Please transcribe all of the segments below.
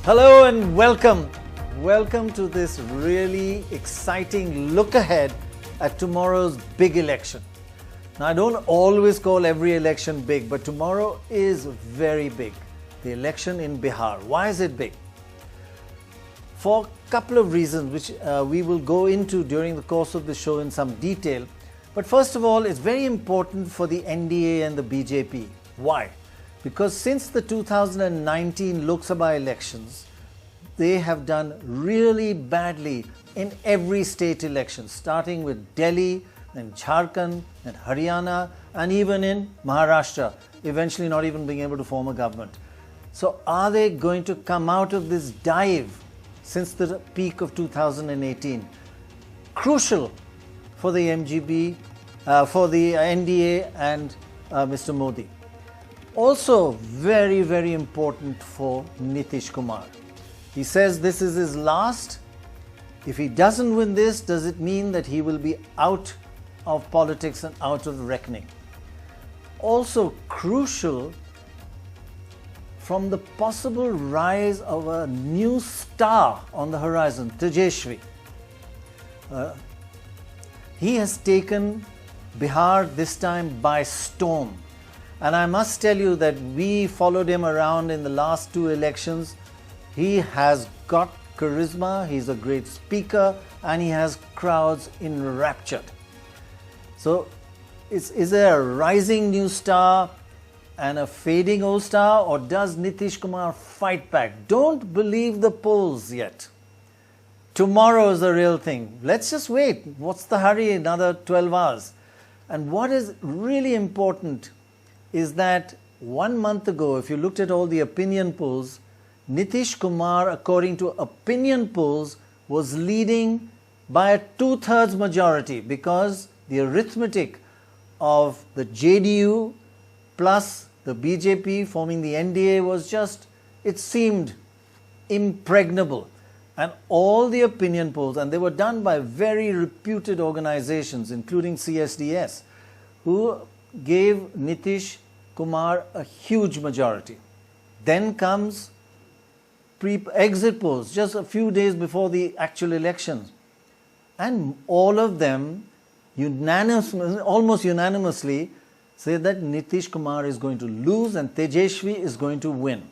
Hello and welcome. Welcome to this really exciting look ahead at tomorrow's big election. Now, I don't always call every election big, but tomorrow is very big. The election in Bihar. Why is it big? For a couple of reasons, which we will go into during the course of the show in some detail. But first of all, it's very important for the NDA and the BJP. Why? Because since the 2019 Lok Sabha elections, they have done really badly in every state election, starting with Delhi, then Jharkhand, then Haryana, and even in Maharashtra, eventually not even being able to form a government. So are they going to come out of this dive since the peak of 2018? Crucial for the MGB, for the NDA and Mr. Modi. Also very, very important for Nitish Kumar. He says this is his last. If he doesn't win this, does it mean that he will be out of politics and out of the reckoning? Also crucial from the possible rise of a new star on the horizon, Tejashwi. He has taken Bihar this time by storm. And I must tell you that we followed him around in the last two elections. He has got charisma, he's a great speaker, and he has crowds enraptured. So, is there a rising new star and a fading old star, or does Nitish Kumar fight back? Don't believe the polls yet. Tomorrow is the real thing. Let's just wait. What's the hurry? Another 12 hours. And what is really important is that 1 month ago, if you looked at all the opinion polls, Nitish Kumar, according to opinion polls, was leading by a 2/3 majority because the arithmetic of the JDU plus the BJP forming the NDA was just, it seemed impregnable. And all the opinion polls, and they were done by very reputed organizations, including CSDS, who gave Nitish Kumar a huge majority. Then comes exit polls just a few days before the actual elections. And all of them almost unanimously say that Nitish Kumar is going to lose and Tejashwi is going to win.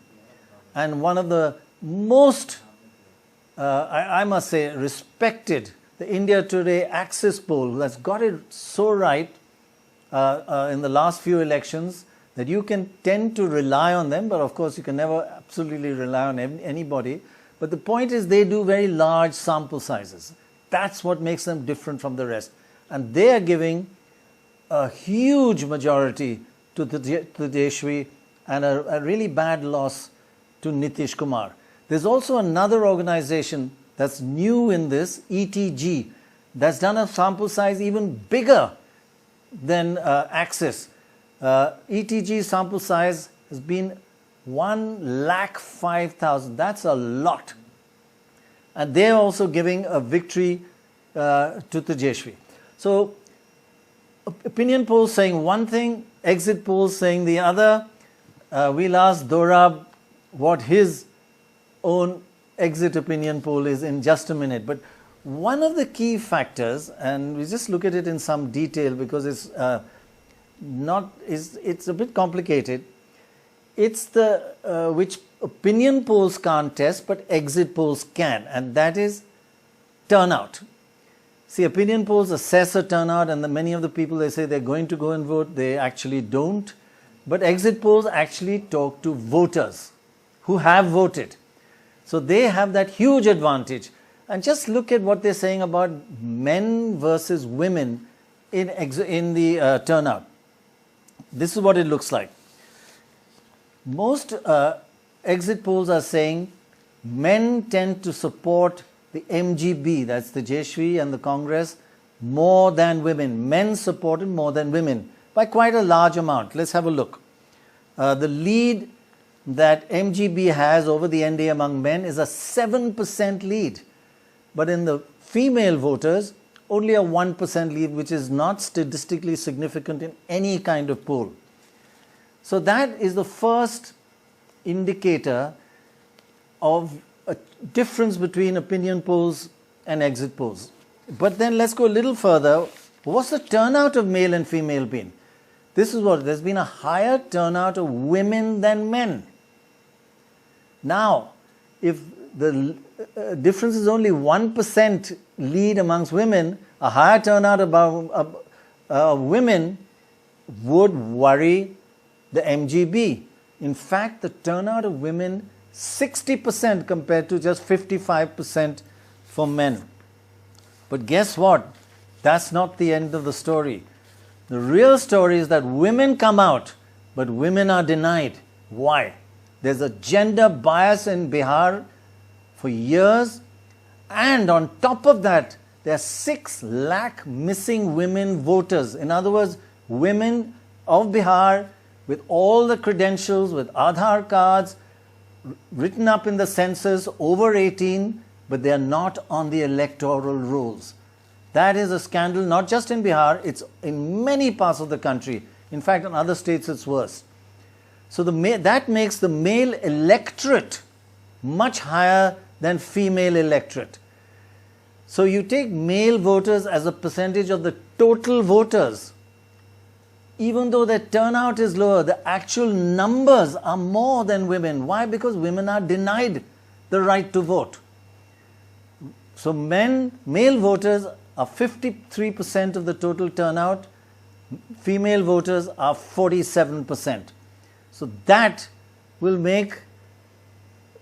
And one of the most, I must say, respected, the India Today Axis poll that's got it so right in the last few elections that you can tend to rely on them, but of course you can never absolutely rely on anybody. But the point is they do very large sample sizes. That's what makes them different from the rest. And they are giving a huge majority to Tejashwi and a really bad loss to Nitish Kumar. There's also another organization that's new in this, ETG, that's done a sample size even bigger than Axis. ETG sample size has been 1,05,000. That's a lot. And they're also giving a victory to Tejashwi. So, opinion polls saying one thing, exit polls saying the other. We'll ask Dorab what his own exit opinion poll is in just a minute. But one of the key factors, and we just look at it in some detail because it's it's a bit complicated. It's the which opinion polls can't test, but exit polls can, and that is turnout. See, opinion polls assess a turnout, and many of the people, they say they're going to go and vote, they actually don't. But exit polls actually talk to voters who have voted. So they have that huge advantage. And just look at what they're saying about men versus women in the turnout. This is what it looks like. Most exit polls are saying men tend to support the MGB, that's the Tejashwi and the Congress, more than women. Men supported more than women by quite a large amount. Let's have a look. The lead that MGB has over the NDA among men is a 7% lead. But in the female voters, only a 1% lead, which is not statistically significant in any kind of poll. So that is the first indicator of a difference between opinion polls and exit polls. But then let's go a little further. What's the turnout of male and female been? This is what, there's been a higher turnout of women than men. Now, if the difference is only 1% lead amongst women, a higher turnout of women would worry the MGB. In fact, the turnout of women 60% compared to just 55% for men. But guess what? That's not the end of the story. The real story is that women come out, but women are denied. Why? There's a gender bias in Bihar for years, and on top of that, there are 6 lakh missing women voters. In other words, women of Bihar with all the credentials, with Aadhaar cards, written up in the census, over 18, but they are not on the electoral rolls. That is a scandal, not just in Bihar, it's in many parts of the country. In fact, in other states it's worse. So that makes the male electorate much higher than female electorate. So you take male voters as a percentage of the total voters. Even though their turnout is lower, the actual numbers are more than women. Why? Because women are denied the right to vote. So male voters are 53% of the total turnout, female voters are 47%. So that will make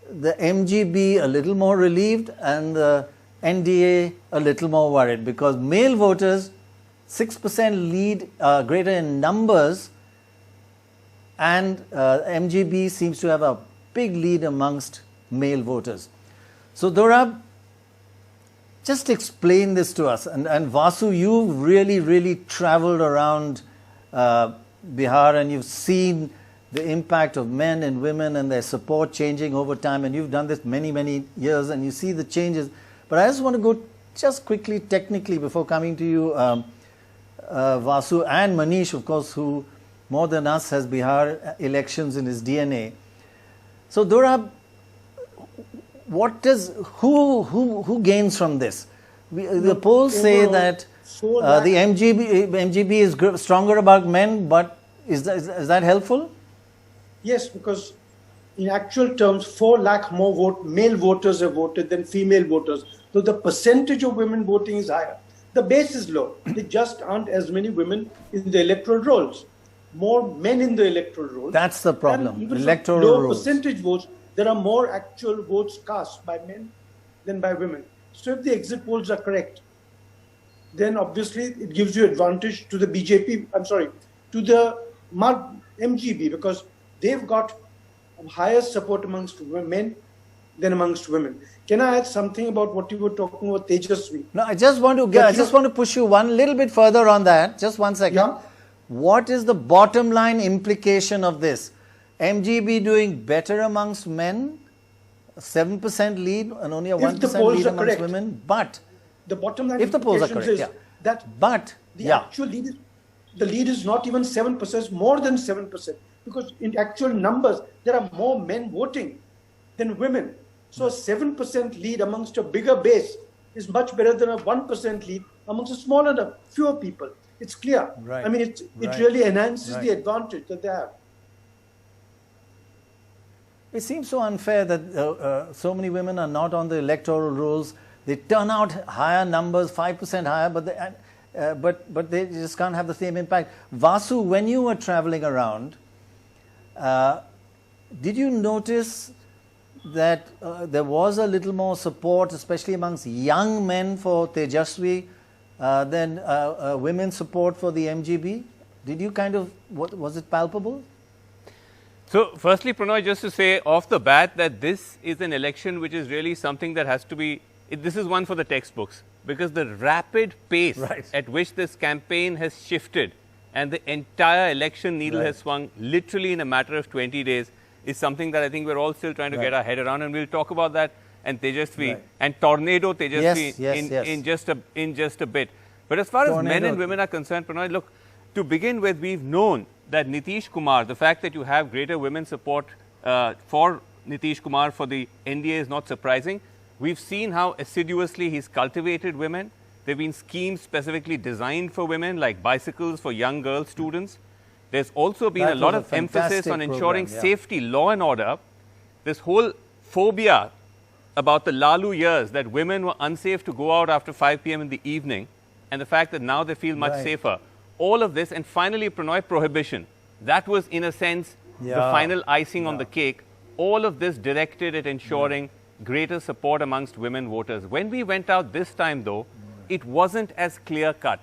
the MGB a little more relieved and the NDA a little more worried, because male voters 6% lead greater in numbers, and MGB seems to have a big lead amongst male voters. So Dorab, just explain this to us. And Vasu, you've really traveled around Bihar, and you've seen the impact of men and women and their support changing over time, and you've done this many years, and you see the changes. But I just want to go just quickly technically before coming to you, Vasu, and Manish, of course, who more than us has Bihar elections in his DNA. So Dorab, who gains from this? The polls say that the MGB is stronger about men, but is that helpful? Yes, because in actual terms, 4 lakh more male voters have voted than female voters. So the percentage of women voting is higher. The base is low. There just aren't as many women in the electoral rolls. More men in the electoral rolls. That's the problem. Even electoral low rolls. Percentage votes, there are more actual votes cast by men than by women. So if the exit polls are correct, then obviously it gives you advantage to the BJP, to the MGB, because they've got higher support amongst men than amongst women. Can I add something about what you were talking about, Tejasvi? No, I just want to push you one little bit further on that. Just 1 second. Yeah. What is the bottom line implication of this? MGB doing better amongst men, 7% lead and only a 1% lead amongst women. But the bottom line if the polls are correct, that the actual lead is not even 7%, it's more than 7%. Because in actual numbers, there are more men voting than women. So a 7% lead amongst a bigger base is much better than a 1% lead amongst a smaller, fewer people. It's clear. Right. I mean, it really enhances the advantage that they have. It seems so unfair that so many women are not on the electoral rolls. They turn out higher numbers, 5% higher, but they just can't have the same impact. Vasu, when you were traveling around, did you notice that there was a little more support, especially amongst young men, for Tejasvi than women's support for the MGB? Did you was it palpable? So, firstly, Pranoy, just to say off the bat that this is an election which is really something that has to be, this is one for the textbooks, because the rapid pace at which this campaign has shifted and the entire election needle has swung literally in a matter of 20 days is something that I think we're all still trying to get our head around, and we'll talk about that and Tejasvi and Tornado Tejasvi in just a bit. But as far as men and women are concerned, Pranoy, look, to begin with, we've known that Nitish Kumar, the fact that you have greater women support for Nitish Kumar for the NDA is not surprising. We've seen how assiduously he's cultivated women. There have been schemes specifically designed for women, like bicycles for young girl students. There's also been a lot of emphasis on ensuring safety, law and order. This whole phobia about the Lalu years, that women were unsafe to go out after 5 p.m. in the evening, and the fact that now they feel much safer. All of this, and finally, Prannoy, prohibition. That was, in a sense, the final icing on the cake. All of this directed at ensuring greater support amongst women voters. When we went out this time, though, it wasn't as clear-cut.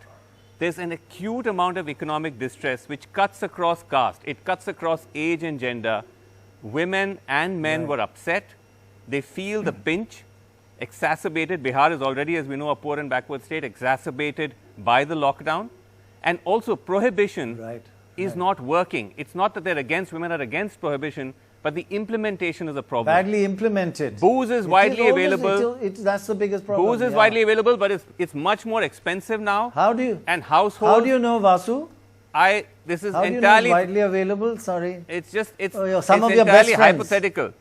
There's an acute amount of economic distress which cuts across caste. It cuts across age and gender. Women and men were upset. They feel the pinch, exacerbated. Bihar is already, as we know, a poor and backward state, exacerbated by the lockdown. And also prohibition is not working. It's not that they're against, women are against prohibition, but the implementation is a problem. Badly implemented. Booze is widely available. That's the biggest problem. Booze is widely available, but it's much more expensive now. How do you? And households. How do you know, Vasu? This is How do you know entirely it's widely available. Sorry. It's just it's some of your entirely best friends. hypothetical.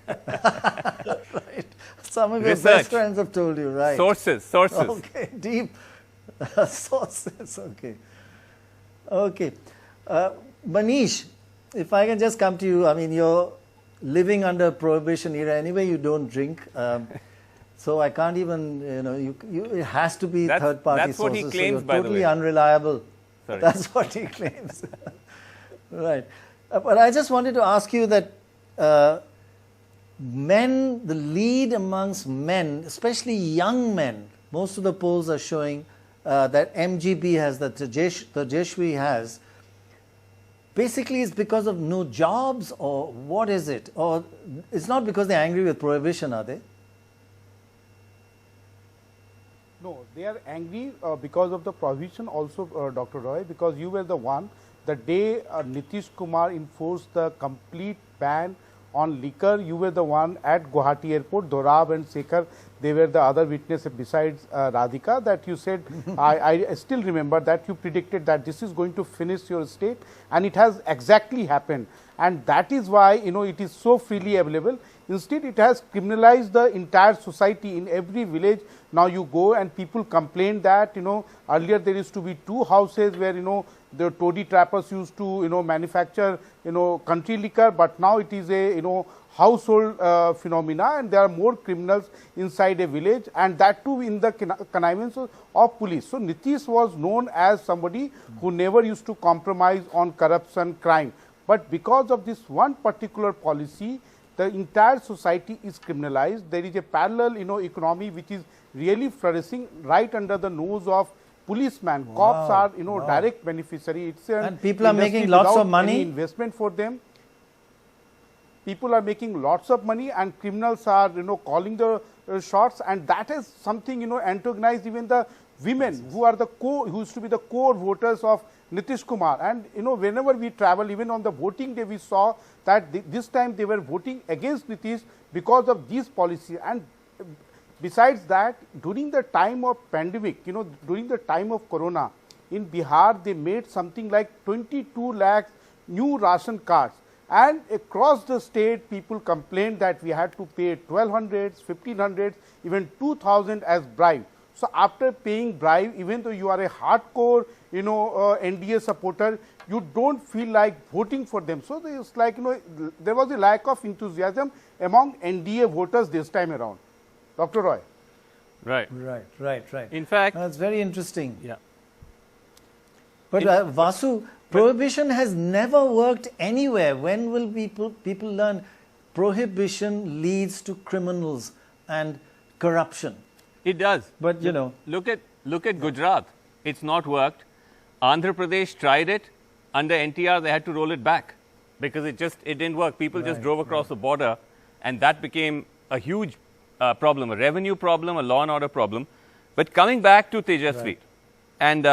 Right. Some of your Research. best friends have told you, right? Sources. Okay, deep sources. Okay. Manish, if I can just come to you, I mean, you're living under prohibition era anyway. You don't drink, so I can't even. It has to be third-party sources. That's what he claims, so by you're the totally way. unreliable. Sorry. That's what he claims. Right. But I just wanted to ask you that. Men, the lead amongst men, especially young men, most of the polls are showing that MGP has, that the Tejashwi has, basically it's because of no jobs, or what is it? Or it's not because they're angry with prohibition, are they? No, they are angry because of the prohibition also, Dr. Roy, because you were the one, the day Nitish Kumar enforced the complete ban on liquor, you were the one at Guwahati airport, Dorab and Sekhar, they were the other witnesses besides Radhika, that you said, I still remember that you predicted that this is going to finish your state, and it has exactly happened. And that is why, it is so freely available. Instead, it has criminalized the entire society in every village. Now you go and people complain that, earlier there used to be 2 houses where, the toddy trappers used to, manufacture, country liquor, but now it is a, household phenomena, and there are more criminals inside a village, and that too in the connivance of police. So Nitish was known as somebody who never used to compromise on corruption, crime. But because of this one particular policy, the entire society is criminalized. There is a parallel, economy which is really flourishing right under the nose of policemen. Cops are, direct beneficiary. It's and people are making lots of money. Any investment for them. People are making lots of money, and criminals are, calling the shots, and that is something, antagonized even the women who are who used to be the core voters of Nitish Kumar. And, whenever we travel, even on the voting day, we saw that this time they were voting against Nitish because of these policies. And besides that, during the time of pandemic, during the time of Corona, in Bihar, they made something like 22 lakhs new ration cards. And across the state, people complained that we had to pay 1,200, 1,500, even 2,000 as bribe. So after paying bribe, even though you are a hardcore, NDA supporter, you don't feel like voting for them. So it's like, there was a lack of enthusiasm among NDA voters this time around. Dr. Roy. Right. In fact, that's very interesting. Yeah. But Vasu, prohibition has never worked anywhere. When will people learn prohibition leads to criminals and corruption? It does. But look at Gujarat. It's not worked. Andhra Pradesh tried it. Under NTR, they had to roll it back because it didn't work. People just drove across the border, and that became a huge problem, a revenue problem, a law and order problem. But coming back to Tejashwi, and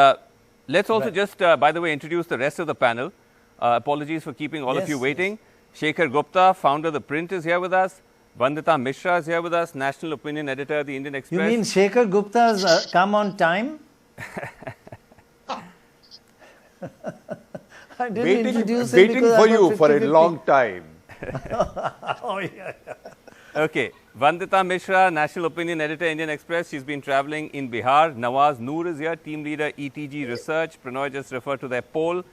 let's also just, by the way, introduce the rest of the panel. Apologies for keeping all of you waiting. Shekhar Gupta, founder of The Print, is here with us. Vandita Mishra is here with us, national opinion editor of the Indian Express. You mean Shekhar Gupta's come on time? I didn't introduce him waiting because for I you got for a 50-50. long time. Oh, yeah. Okay. Vandita Mishra, National Opinion Editor, Indian Express. She's been traveling in Bihar. Nawaz Noor is here, Team Leader, ETG Research. Pranoy just referred to their poll.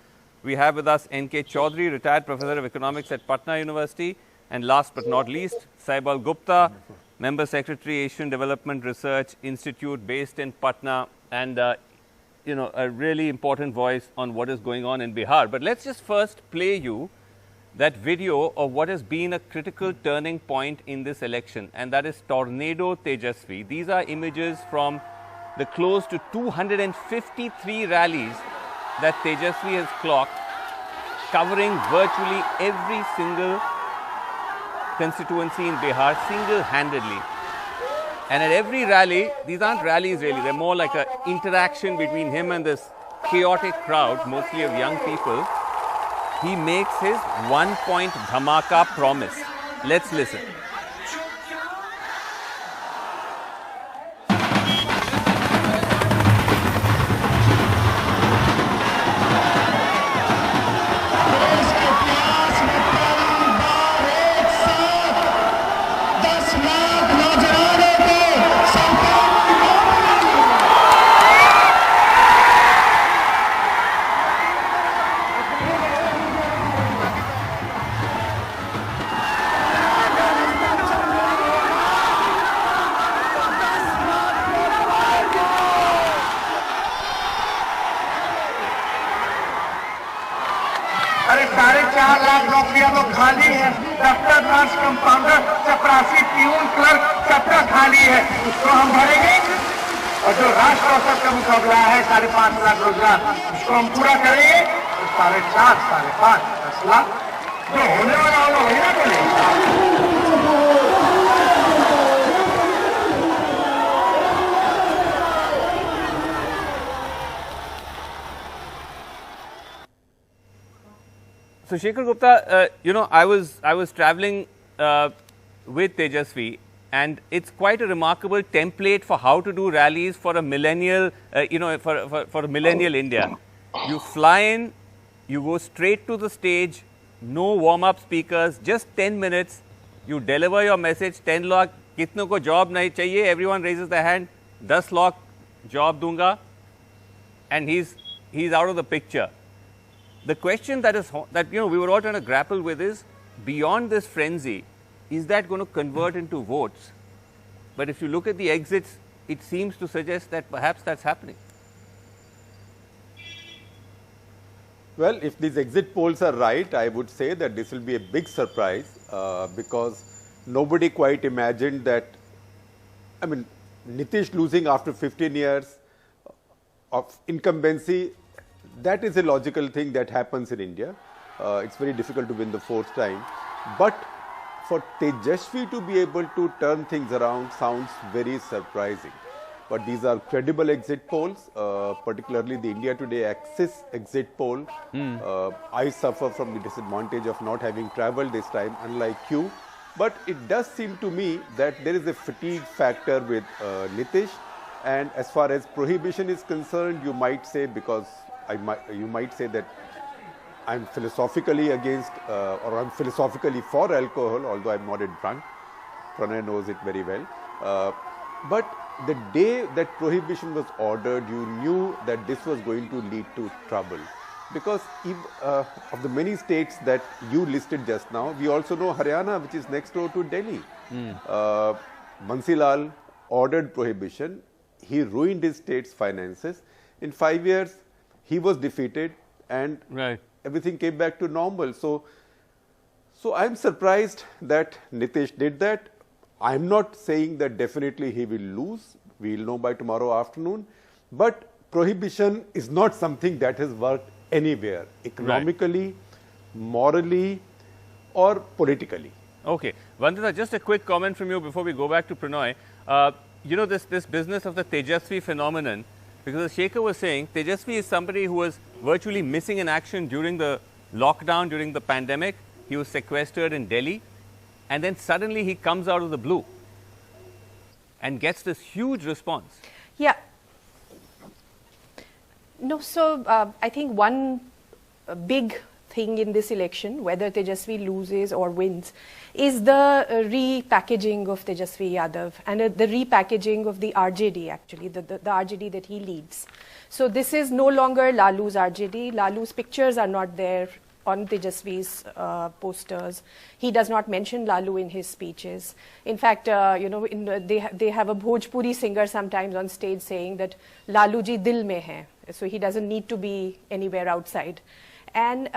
We have with us N.K. Chaudhary, retired Professor of Economics at Patna University. And last but not least, Saibal Gupta, Member Secretary, Asian Development Research Institute, based in Patna. And, you know, a really important voice on what is going on in Bihar. But let's just first play you that video of what has been a critical turning point in this election, and that is Tornado Tejasvi. These are images from the close to 253 rallies that Tejasvi has clocked, covering virtually every single constituency in Bihar single-handedly. And at every rally, these aren't rallies really, they're more like an interaction between him and this chaotic crowd, mostly of young people. He makes his 1-point dhamaka promise. Let's listen. अरे 4.5 लाख नौकरियां तो खाली है, दफ्तर, nurse, compounder, चपरासी, peon, clerk सबका खाली है, उसको हम भरेंगे। और जो राष्ट्र औसत का मुकाबला है 5.5 लाख रोजगार, उसको हम पूरा करेंगे। तो 4.5, 5.5, 10 लाख जो होने वाला होगा वही ना बोलेंगे। So Shekhar Gupta, you know, I was traveling with Tejasvi, and it's quite a remarkable template for how to do rallies for a millennial, you know, for a millennial India. You fly in, you go straight to the stage, no warm-up speakers, just 10 minutes. You deliver your message. 10 lakh, kitno ko job nahi chahiye? Everyone raises their hand. 10 lakh job dunga, and he's out of the picture. The question that you know we were all trying to grapple with is, beyond this frenzy, is that going to convert into votes? But if you look at the exits, it seems to suggest that perhaps that's happening. Well, if these exit polls are right, I would say that this will be a big surprise because nobody quite imagined that, I mean, Nitish losing after 15 years of incumbency, that is a logical thing that happens in India. It's very difficult to win the 4th time. But for Tejasvi to be able to turn things around sounds very surprising. But these are credible exit polls, particularly the India Today Axis exit poll. I suffer from the disadvantage of not having traveled this time, unlike you. But it does seem to me that there is a fatigue factor with Nitish. And as far as prohibition is concerned, you might say, because you might say that I'm philosophically against or I'm philosophically for alcohol, although I'm not a drunk. Pranay knows it very well. But the day that prohibition was ordered, you knew that this was going to lead to trouble. Because of the many states that you listed just now, we also know Haryana, which is next door to Delhi. Bansi Lal ordered prohibition. He ruined his state's finances. In 5 years, he was defeated and everything came back to normal. So I'm surprised that Nitish did that. I'm not saying that definitely he will lose. We'll know by tomorrow afternoon. But prohibition is not something that has worked anywhere, economically, morally, or politically. Okay. Vandita, just a quick comment from you before we go back to Pranoy. You know, this business of the Tejasvi phenomenon, because as Shekhar was saying, Tejasvi is somebody who was virtually missing in action during the lockdown, during the pandemic. He was sequestered in Delhi, and then suddenly he comes out of the blue and gets this huge response. Yeah. No, so I think one big thing in this election, whether Tejasvi loses or wins, is the repackaging of Tejasvi Yadav and the repackaging of the RJD, actually, the RJD that he leads. So this is no longer Lalu's RJD. Lalu's pictures are not there on Tejasvi's posters. He does not mention Lalu in his speeches. In fact, they have a Bhojpuri singer sometimes on stage saying that Lalu ji dil mein hai. So he doesn't need to be anywhere outside. And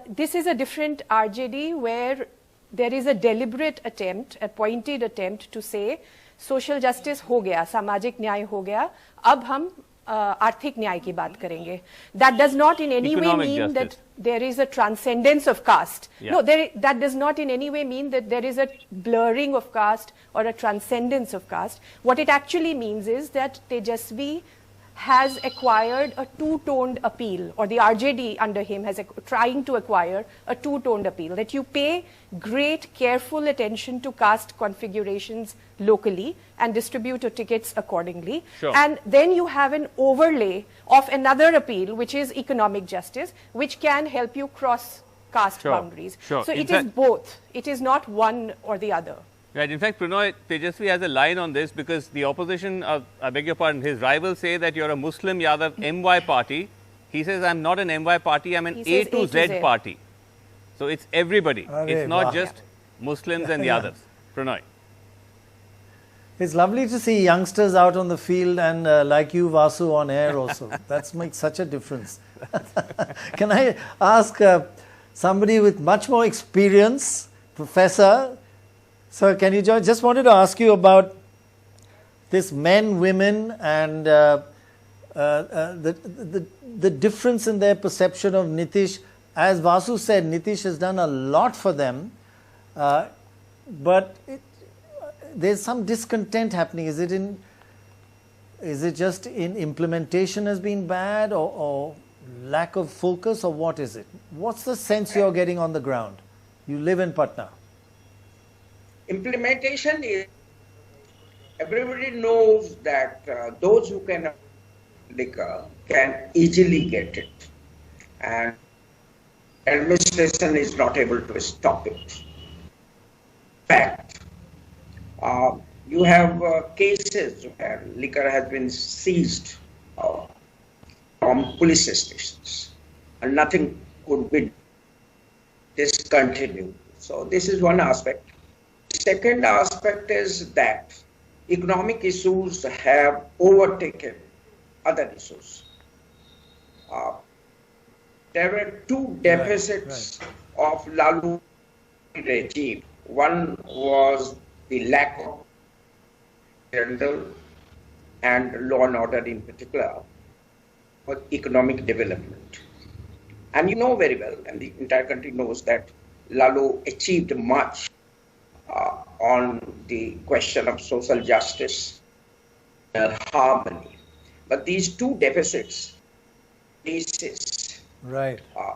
this is a different RJD where there is a deliberate attempt, a pointed attempt to say social justice ho gaya, samajik nyay ho gaya, ab hum आर्थिक न्याय की बात करेंगे. That does not in any way mean that there is a transcendence of caste. No, that does not in any way mean that there is a blurring of caste or a transcendence of caste. What it actually means is that Tejasvi has acquired a two-toned appeal, or the RJD under him has trying to acquire a two-toned appeal, that you pay great careful attention to caste configurations locally and distribute your tickets accordingly. Sure. And then you have an overlay of another appeal, which is economic justice, which can help you cross caste boundaries. Sure. So it is both. It is not one or the other. Right. In fact, Pranoy, Tejasvi has a line on this because the opposition, I beg your pardon, his rivals say that you're a Muslim Yadav MY party. He says, I'm not an MY party, I'm an A to Z party. So it's everybody. It's not just Muslims and Yadavs. Pranoy. It's lovely to see youngsters out on the field and like you, Vasu, on air also. That makes such a difference. Can I ask somebody with much more experience, Professor? So can you join? Just wanted to ask you about this men, women, and the difference in their perception of Nitish. As Vasu said, Nitish has done a lot for them, but there's some discontent happening. Is it just in implementation has been bad, or lack of focus, or what is it? What's the sense you're getting on the ground? You live in Patna. Implementation is, everybody knows that those who can liquor can easily get it, and administration is not able to stop it. In fact, you have cases where liquor has been seized from police stations and nothing could be discontinued. So this is one aspect. Second aspect is that economic issues have overtaken other issues. There were two deficits of Lalu regime. One was the lack of general and law and order in particular for economic development. And you know very well, and the entire country knows, that Lalu achieved much on the question of social justice and harmony. But these two deficits, basis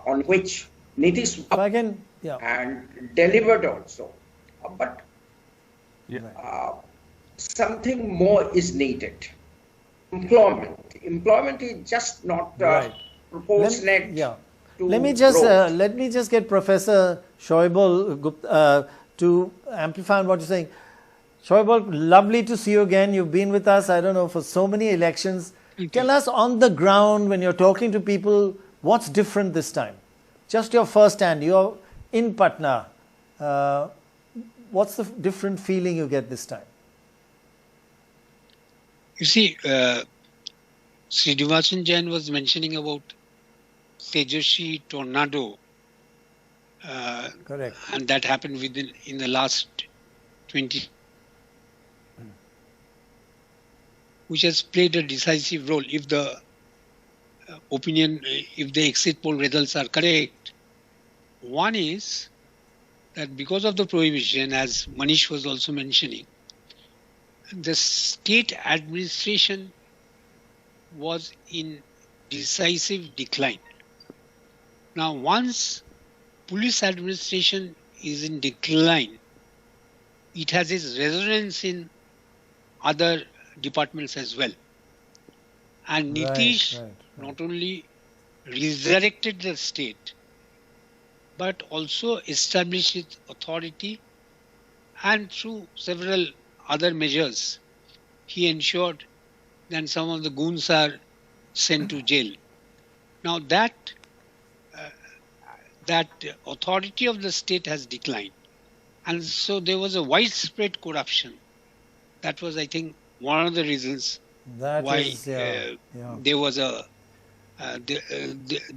on which Nitish and delivered also. But something more is needed. Employment. Employment is just not proportionate to let me just get Professor Shoaibul to amplify on what you're saying. Shoaibul, lovely to see you again. You've been with us, I don't know, for so many elections. Tell us on the ground, when you're talking to people, what's different this time? Just your first hand. You're in Patna. What's the different feeling you get this time? You see, Srinivasan Jain was mentioning about Tejasvi tornado. Correct. And that happened in the last 20, which has played a decisive role. If the if the exit poll results are correct, one is that because of the prohibition, as Manish was also mentioning, the state administration was in decisive decline. Now, once police administration is in decline, it has its resonance in other departments as well. And Nitish not only resurrected the state, but also establish its authority, and through several other measures, he ensured that some of the goons are sent to jail. Now that authority of the state has declined, and so there was a widespread corruption. That was, I think, one of the reasons why there was a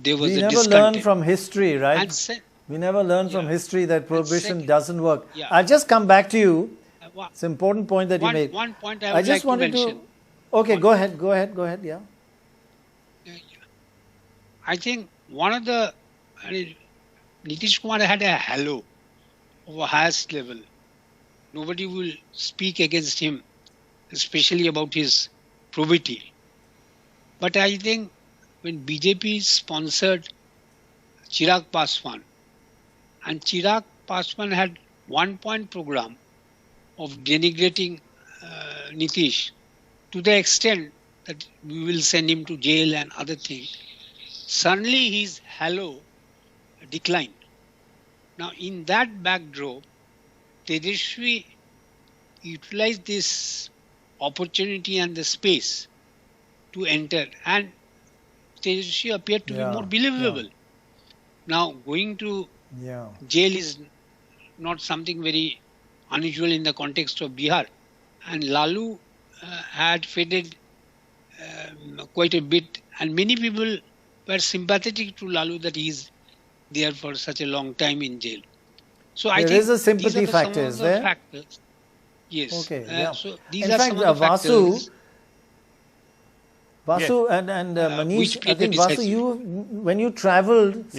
there was we a never discontent. learn from history, right? And we never learn from history that prohibition doesn't work. Yeah. I'll just come back to you. It's an important point that you made. One point I would just like wanted to mention. Okay, go ahead, yeah. I think one of the, Nitish Kumar had a halo of a highest level. Nobody will speak against him, especially about his probity. But I think when BJP sponsored Chirag Paswan, and Chirag Paswan had one-point program of denigrating Nitish to the extent that we will send him to jail and other things, suddenly his halo declined. Now, in that backdrop, Tejaswi utilized this opportunity and the space to enter, and Tejaswi appeared to be more believable. Now, going to jail is not something very unusual in the context of Bihar, and Lalu had faded quite a bit, and many people were sympathetic to Lalu that he is there for such a long time in jail. So I think there is a sympathy these are factor, some is of the there? Factors. Yes. Okay. So these in are fact, some of the factors. Vasu and Manish, I think decisive. Vasu, you when you travelled,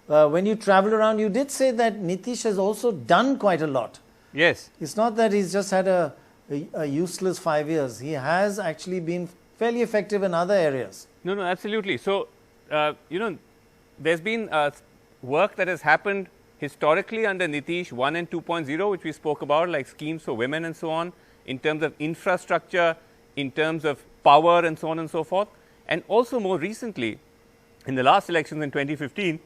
when you travelled around, you did say that Nitish has also done quite a lot. Yes. It's not that he's just had a useless 5 years. He has actually been fairly effective in other areas. No, absolutely. So, there's been work that has happened historically under Nitish 1 and 2.0, which we spoke about, like schemes for women and so on, in terms of infrastructure, in terms of power and so on and so forth. And also more recently, in the last elections in 2015,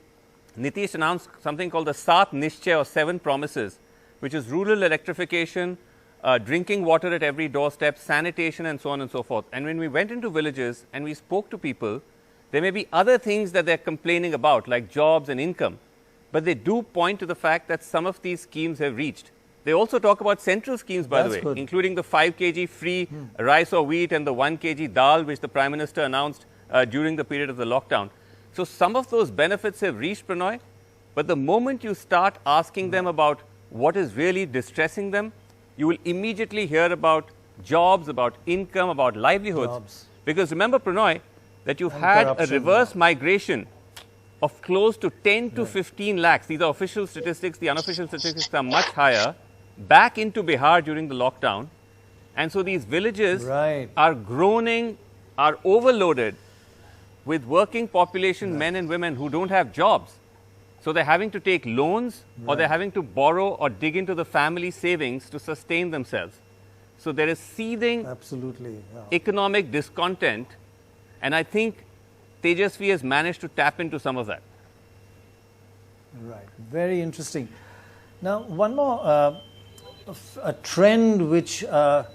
Nitish announced something called the Saat Nishchay, or 7 promises, which is rural electrification, drinking water at every doorstep, sanitation and so on and so forth. And when we went into villages and we spoke to people, there may be other things that they're complaining about, like jobs and income, but they do point to the fact that some of these schemes have reached. They also talk about central schemes, by the way, including the 5 kg free rice or wheat and the 1 kg dal, which the Prime Minister announced during the period of the lockdown. So some of those benefits have reached, Pranoy, but the moment you start asking them about what is really distressing them, you will immediately hear about jobs, about income, about livelihoods. Because remember, Pranoy, that you've had a reverse migration of close to 10 to 15 lakhs. These are official statistics. The unofficial statistics are much higher, back into Bihar during the lockdown. And so these villages are groaning, are overloaded with working population, men and women who don't have jobs. So they're having to take loans or they're having to borrow or dig into the family savings to sustain themselves. So there is seething economic discontent, and I think Tejaswi has managed to tap into some of that. Right, very interesting. Now, one more a trend which the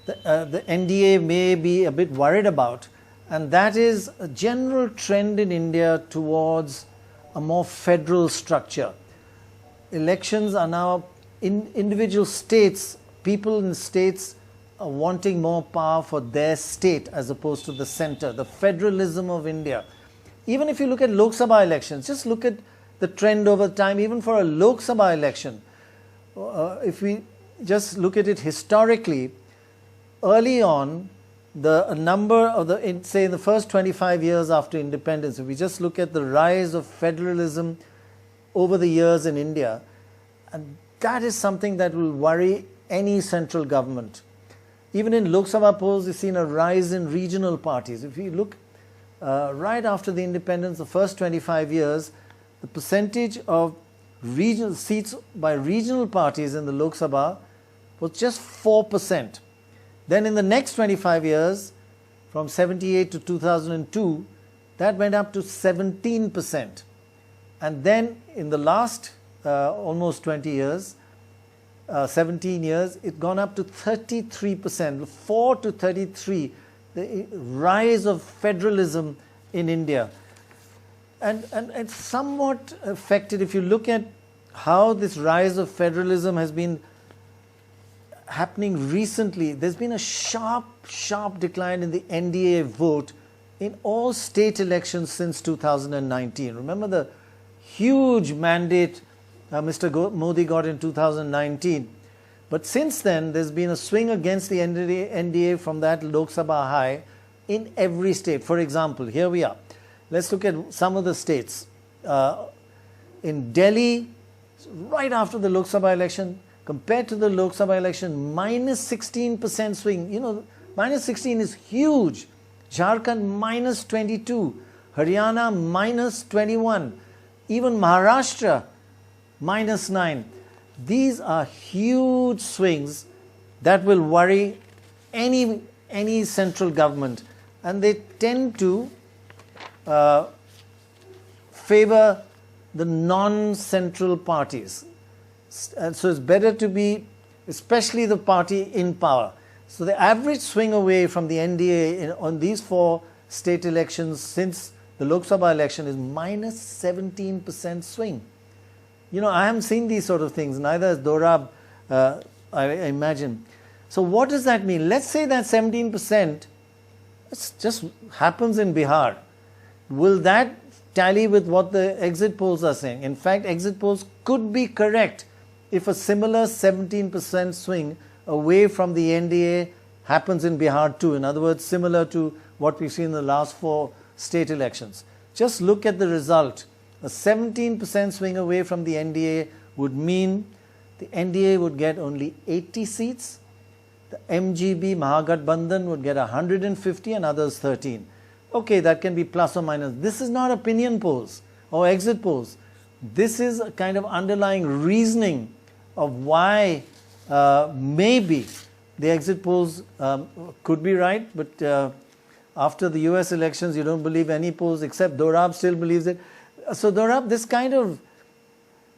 NDA may be a bit worried about, and that is a general trend in India towards a more federal structure. Elections are now in individual states, people in states are wanting more power for their state as opposed to the center, the federalism of India. Even if you look at Lok Sabha elections, just look at the trend over time, even for a Lok Sabha election. If we just look at it historically, early on, the number of say in the first 25 years after independence, if we just look at the rise of federalism over the years in India, and that is something that will worry any central government. Even in Lok Sabha polls, we've seen a rise in regional parties. If you look right after the independence, the first 25 years, the percentage of regional seats by regional parties in the Lok Sabha was just 4%. Then in the next 25 years, from 78 to 2002, that went up to 17%. And then in the last almost 20 years, 17 years, it's gone up to 33%, 4 to 33, the rise of federalism in India. And it's somewhat affected, if you look at how this rise of federalism has been happening recently, there's been a sharp decline in the NDA vote in all state elections since 2019. Remember the huge mandate Mr. Modi got in 2019. But since then, there's been a swing against the NDA from that Lok Sabha high in every state. For example, here we are. Let's look at some of the states. In Delhi, right after the Lok Sabha election, compared to the Lok Sabha election, minus 16% swing. You know, minus 16 is huge. Jharkhand, minus 22. Haryana, minus 21. Even Maharashtra, minus 9. These are huge swings that will worry any central government, and they tend to favor the non-central parties. And so it's better to be, especially the party in power. So the average swing away from the NDA on these 4 state elections since the Lok Sabha election is minus 17% swing. You know, I haven't seen these sort of things, neither has Dorab, I imagine. So what does that mean? Let's say that 17% just happens in Bihar. Will that tally with what the exit polls are saying? In fact, exit polls could be correct if a similar 17% swing away from the NDA happens in Bihar too. In other words, similar to what we've seen in the last 4 state elections. Just look at the result. A 17% swing away from the NDA would mean the NDA would get only 80 seats, the MGB Mahagathbandhan would get 150 and others 13. Okay, that can be plus or minus. This is not opinion polls or exit polls. This is a kind of underlying reasoning of why maybe the exit polls could be right, but after the US elections you don't believe any polls except Dorab still believes it. So Dorab, this kind of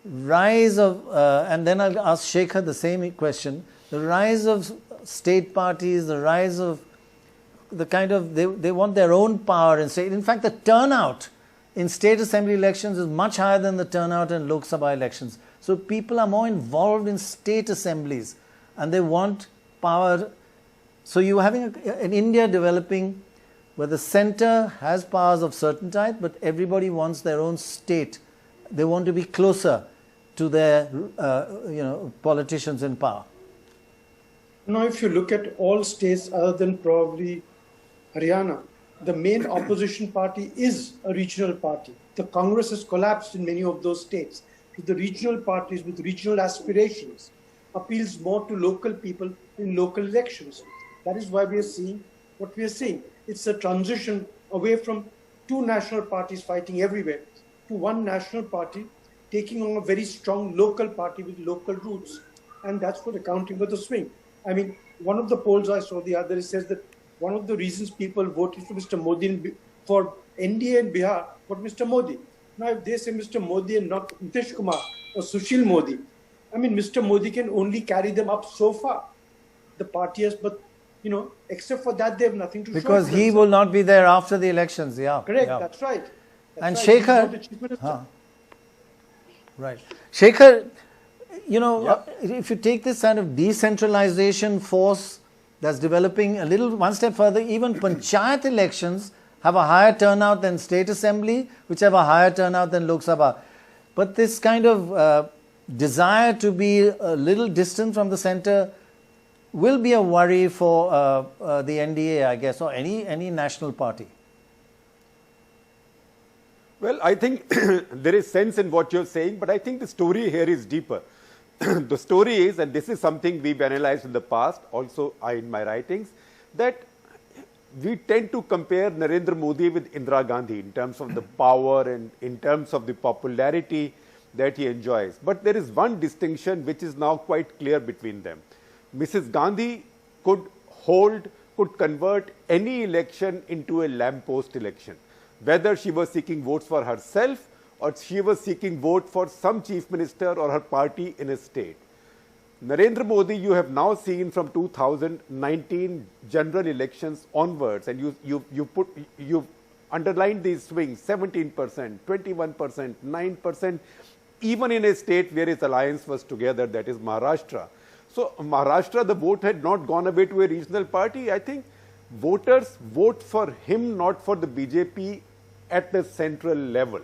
rise of, and then I'll ask Shekhar the same question, the rise of state parties, the rise of the kind of, they want their own power in state. In fact, the turnout in state assembly elections is much higher than the turnout in Lok Sabha elections. So people are more involved in state assemblies and they want power. So you're having an India developing where the center has powers of certain type, but everybody wants their own state. They want to be closer to their politicians in power. Now, if you look at all states other than probably Haryana, the main opposition party is a regional party. The Congress has collapsed in many of those states. The regional parties with regional aspirations appeals more to local people in local elections. That is why we are seeing what we are seeing. It's a transition away from 2 national parties fighting everywhere to 1 national party taking on a very strong local party with local roots. And that's what accounting for the swing. I mean, one of the polls I saw the other day says that one of the reasons people voted for Mr. Modi for NDA in Bihar was Mr. Modi. Now, if they say Mr. Modi and not Nitish Kumar or Sushil Modi, I mean, Mr. Modi can only carry them up so far. The party has, but, you know, except for that, they have nothing to show. Because he will not be there after the elections, yeah. Correct, yeah. that's right. That's and right. Shekhar, right. Shekhar, you know, if you take this kind of decentralization force that's developing a little, one step further, even panchayat elections have a higher turnout than state assembly, which have a higher turnout than Lok Sabha. But this kind of desire to be a little distant from the center will be a worry for the NDA, I guess, or any national party. Well, I think there is sense in what you're saying, but I think the story here is deeper. The story is, and this is something we've analyzed in the past, also in my writings, that we tend to compare Narendra Modi with Indira Gandhi in terms of the power and in terms of the popularity that he enjoys. But there is one distinction which is now quite clear between them. Mrs. Gandhi could convert any election into a lamppost election, whether she was seeking votes for herself or she was seeking vote for some chief minister or her party in a state. Narendra Modi, you have now seen from 2019 general elections onwards, and you've underlined these swings, 17%, 21%, 9%, even in a state where his alliance was together, that is Maharashtra. So Maharashtra, the vote had not gone away to a regional party. I think voters vote for him, not for the BJP at the central level.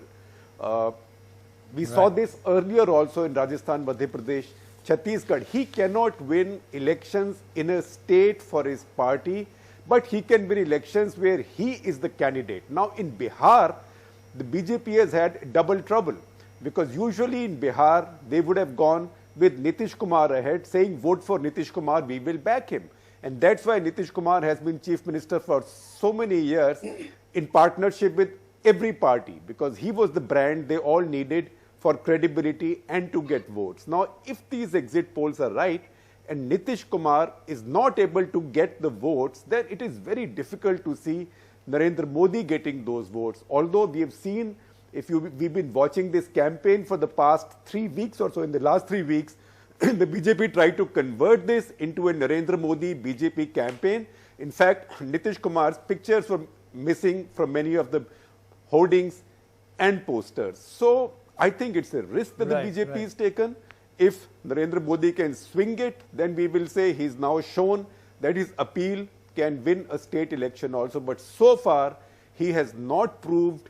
We saw this earlier also in Rajasthan, Madhya Pradesh, Chhattisgarh. He cannot win elections in a state for his party, but he can win elections where he is the candidate. Now in Bihar, the BJP has had double trouble, because usually in Bihar, they would have gone with Nitish Kumar ahead, saying vote for Nitish Kumar, we will back him. And that's why Nitish Kumar has been chief minister for so many years in partnership with every party, because he was the brand they all needed for credibility and to get votes. Now, if these exit polls are right and Nitish Kumar is not able to get the votes, then it is very difficult to see Narendra Modi getting those votes. Although we have seen, we've been watching this campaign for the past 3 weeks or so, in the last 3 weeks, the BJP tried to convert this into a Narendra Modi BJP campaign. In fact, Nitish Kumar's pictures were missing from many of the hoardings and posters. So I think it's a risk that the BJP has taken. If Narendra Modi can swing it, then we will say he's now shown that his appeal can win a state election also. But so far, he has not proved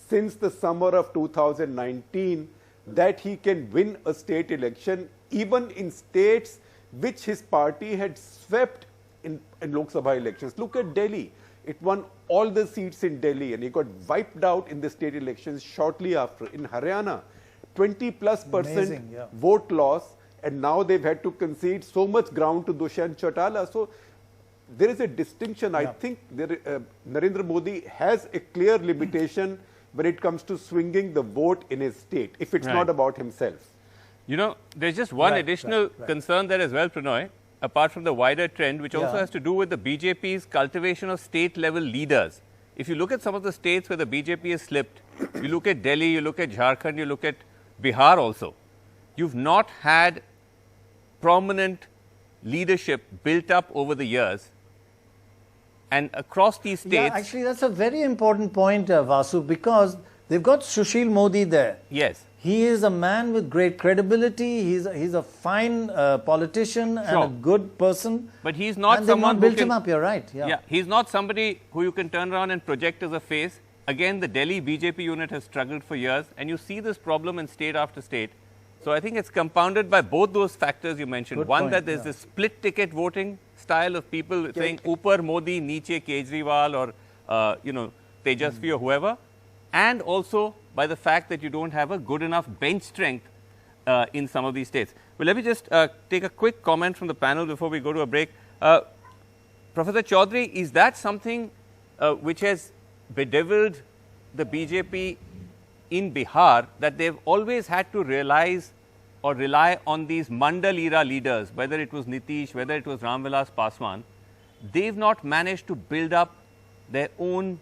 since the summer of 2019 that he can win a state election, even in states which his party had swept in Lok Sabha elections. Look at Delhi. It won all the seats in Delhi and he got wiped out in the state elections shortly after. In Haryana, 20% vote loss, and now they've had to concede so much ground to Dushyant Chautala. So there is a distinction. I think Narendra Modi has a clear limitation when it comes to swinging the vote in his state, if it's not about himself. You know, there's just one additional concern there as well, Pranoy, apart from the wider trend, which also has to do with the BJP's cultivation of state-level leaders. If you look at some of the states where the BJP has slipped, you look at Delhi, you look at Jharkhand, you look at Bihar also, you've not had prominent leadership built up over the years. And across these states... Yeah, actually, that's a very important point, Vasu, because they've got Sushil Modi there. Yes. He is a man with great credibility. He's a fine politician and a good person. But he's not and someone not built him up. You're right. Yeah, he's not somebody who you can turn around and project as a face. Again, the Delhi BJP unit has struggled for years, and you see this problem in state after state. So I think it's compounded by both those factors you mentioned. Good One, point, that there's this split ticket voting style of people saying Upar Modi, Niche Kejriwal, or Tejasvi or whoever, and also by the fact that you don't have a good enough bench strength in some of these states. Well, let me just take a quick comment from the panel before we go to a break. Professor Chaudhary, is that something which has bedeviled the BJP in Bihar, that they've always had to realize or rely on these Mandal-era leaders, whether it was Nitish, whether it was Ramvilas Paswan? They've not managed to build up their own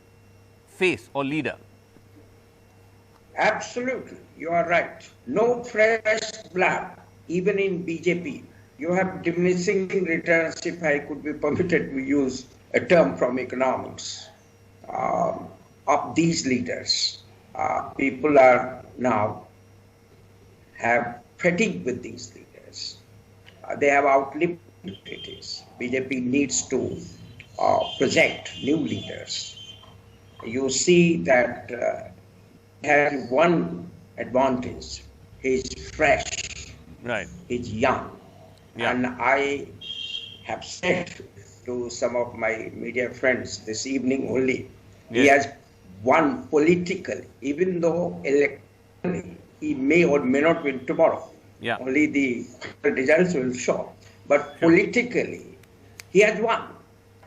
face or leader. Absolutely, you are right. No fresh blood, even in BJP. You have diminishing returns, if I could be permitted to use a term from economics, of these leaders. People are now have fatigue with these leaders. They have outlived it. BJP needs to project new leaders. You see that has one advantage. He's fresh. Right. He's young. Yeah. And I have said to some of my media friends this evening only, he has won politically, even though electorally he may or may not win tomorrow. Yeah. Only the results will show. But politically, he has won.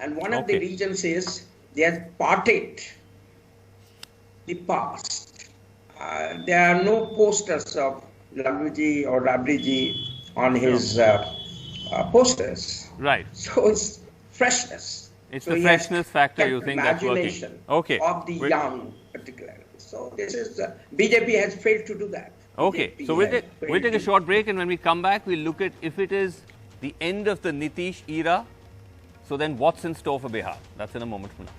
And one of the reasons is they have parted the past. There are no posters of Laluji or Rabriji on his posters. Right. So it's freshness. It's the freshness factor you think that's working. Of the young, particularly. So this is, BJP has failed to do that. Okay, BJP so we'll take a short break, and when we come back, we'll look at if it is the end of the Nitish era. So then what's in store for Bihar? That's in a moment from now.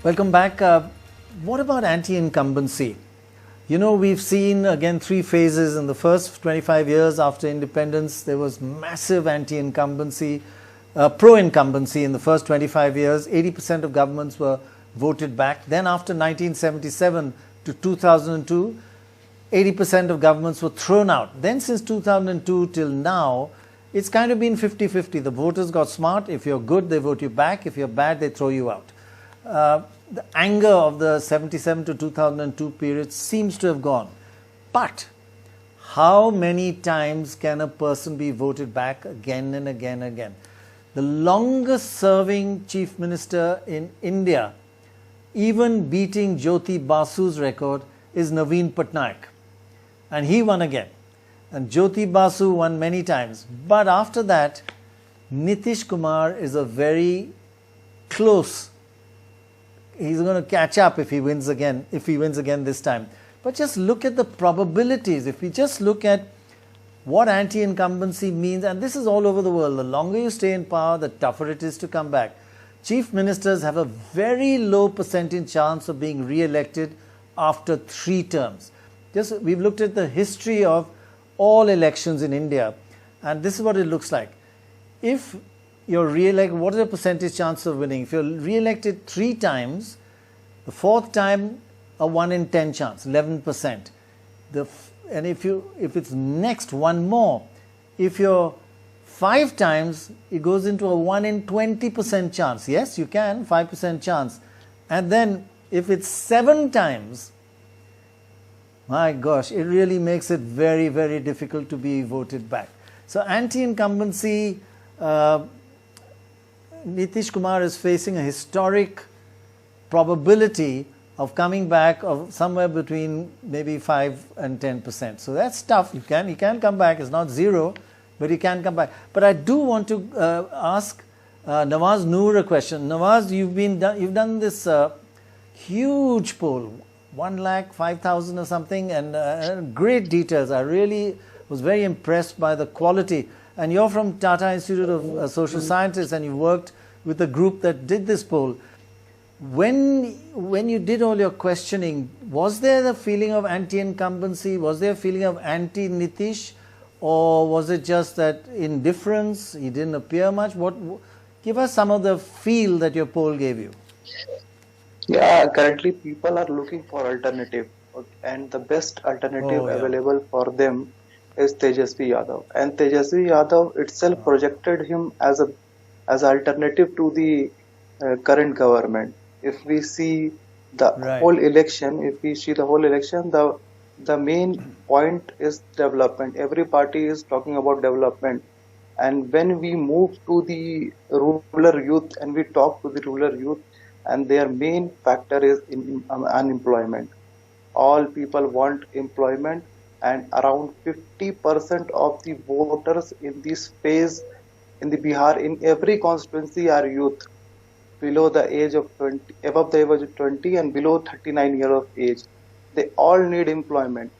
Welcome back. What about anti-incumbency? You know, we've seen again 3 phases. In the first 25 years after independence, there was massive anti-incumbency, pro-incumbency in the first 25 years. 80% of governments were voted back. Then after 1977 to 2002, 80% of governments were thrown out. Then since 2002 till now, it's kind of been 50-50. The voters got smart. If you're good, they vote you back. If you're bad, they throw you out. The anger of the 77 to 2002 period seems to have gone. But how many times can a person be voted back again and again and again? The longest serving chief minister in India, even beating Jyoti Basu's record, is Naveen Patnaik. And he won again. And Jyoti Basu won many times. But after that, Nitish Kumar is a very close. He's going to catch up if he wins again this time. But just look at the probabilities. If we just look at what anti-incumbency means, and this is all over the world, the longer you stay in power, the tougher it is to come back. Chief ministers have a very low percentage chance of being re-elected after 3 terms. We've looked at the history of all elections in India, and this is what it looks like. If you're re-elected, what is the percentage chance of winning? If you're re-elected 3 times, the 4th time, a 1 in 10 chance, 11%. And if it's next, 1 more. If you're 5 times, it goes into a 1 in 20% chance. Yes, you can, 5% chance. And then if it's 7 times, my gosh, it really makes it very, very difficult to be voted back. So anti-incumbency, Nitish Kumar is facing a historic probability of coming back of somewhere between maybe 5 and 10%. So that's tough. He can come back. It's not 0, but he can come back. But I do want to ask Nawaz Noor a question. Nawaz, you've done this huge poll, 1,05,000 or something, and great details. I really was very impressed by the quality. And you're from Tata Institute of Social Sciences, and you worked with the group that did this poll. When you did all your questioning, was there the feeling of anti-incumbency? Was there a feeling of anti-Nitish? Or was it just that indifference? He didn't appear much? Give us some of the feel that your poll gave you. Yeah, currently people are looking for alternative, and the best alternative available for them is Tejasvi Yadav. And Tejasvi Yadav itself projected him as an alternative to the current government. If we see the whole election, the main point is development. Every party is talking about development. And when we move to the rural youth and we talk to the rural youth, and their main factor is unemployment. All people want employment, and around 50% of the voters in this phase in the Bihar, in every constituency, are youth below the age of 20, above the age of 20 and below 39 years of age. They all need employment.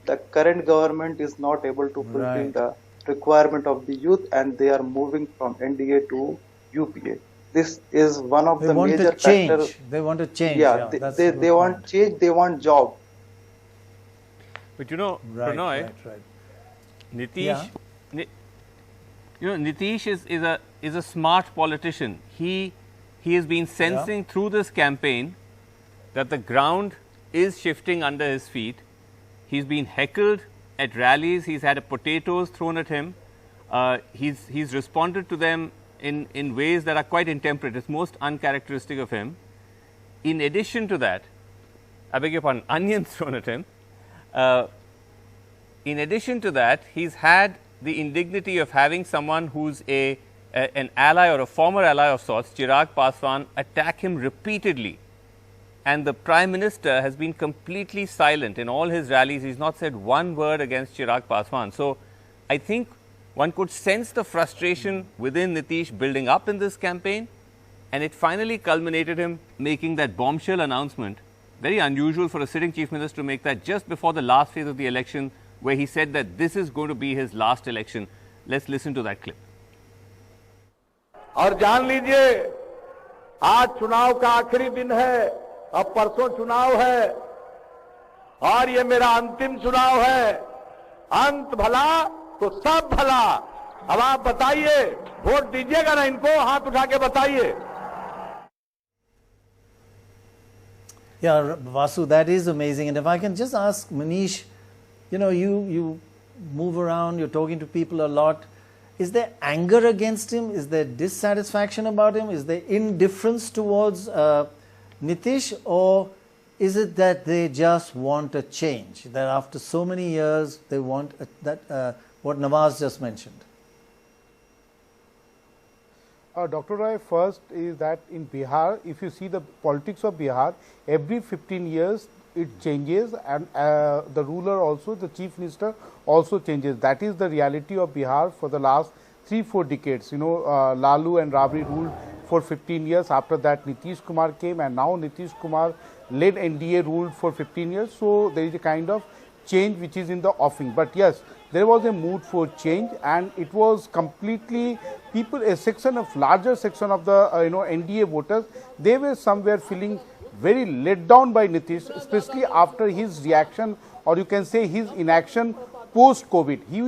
The current government is not able to fulfill the requirement of the youth, and they are moving from NDA to UPA. This is one of the major factors. They want to change. Yeah, they want change. They want job. But you know, Prannoy, Nitish, Nitish is a smart politician. He has been sensing through this campaign that the ground is shifting under his feet. He's been heckled at rallies. He's had potatoes thrown at him. He's responded to them in ways that are quite intemperate. It's most uncharacteristic of him. In addition to that, I beg your pardon, onions thrown at him. In addition to that, he's had the indignity of having someone who's an ally or a former ally of sorts, Chirag Paswan, attack him repeatedly. And the Prime Minister has been completely silent in all his rallies. He's not said one word against Chirag Paswan. So I think one could sense the frustration within Nitish building up in this campaign, and it finally culminated him making that bombshell announcement. Very unusual for a sitting chief minister to make that just before the last phase of the election, where he said that this is going to be his last election. Let's listen to that clip. और जान लीजिए, आज चुनाव का आखिरी दिन है, अब परसों चुनाव है और ये मेरा अंतिम चुनाव है। अंत भला तो सब भला। अब आप बताइए, वोट दीजिएगा ना इनको? हाथ उठा के बताइए। Yeah, Vasu, that is amazing. And if I can just ask Manish, you know, you move around, you're talking to people a lot. Is there anger against him? Is there dissatisfaction about him? Is there indifference towards Nitish? Or is it that they just want a change? That after so many years, they want what Nawaz just mentioned? Dr. Roy, first is that in Bihar, if you see the politics of Bihar, every 15 years it changes, and the ruler also, the chief minister also changes. That is the reality of Bihar for the last 3-4 decades. You know, Lalu and Rabri ruled for 15 years. After that, Nitish Kumar came, and now Nitish Kumar led NDA ruled for 15 years. So there is a kind of change which is in the offing. But yes, there was a mood for change, and it was completely people, a section of larger section of the NDA voters, they were somewhere feeling very let down by Nitish, especially after his reaction, or you can say his inaction post COVID. He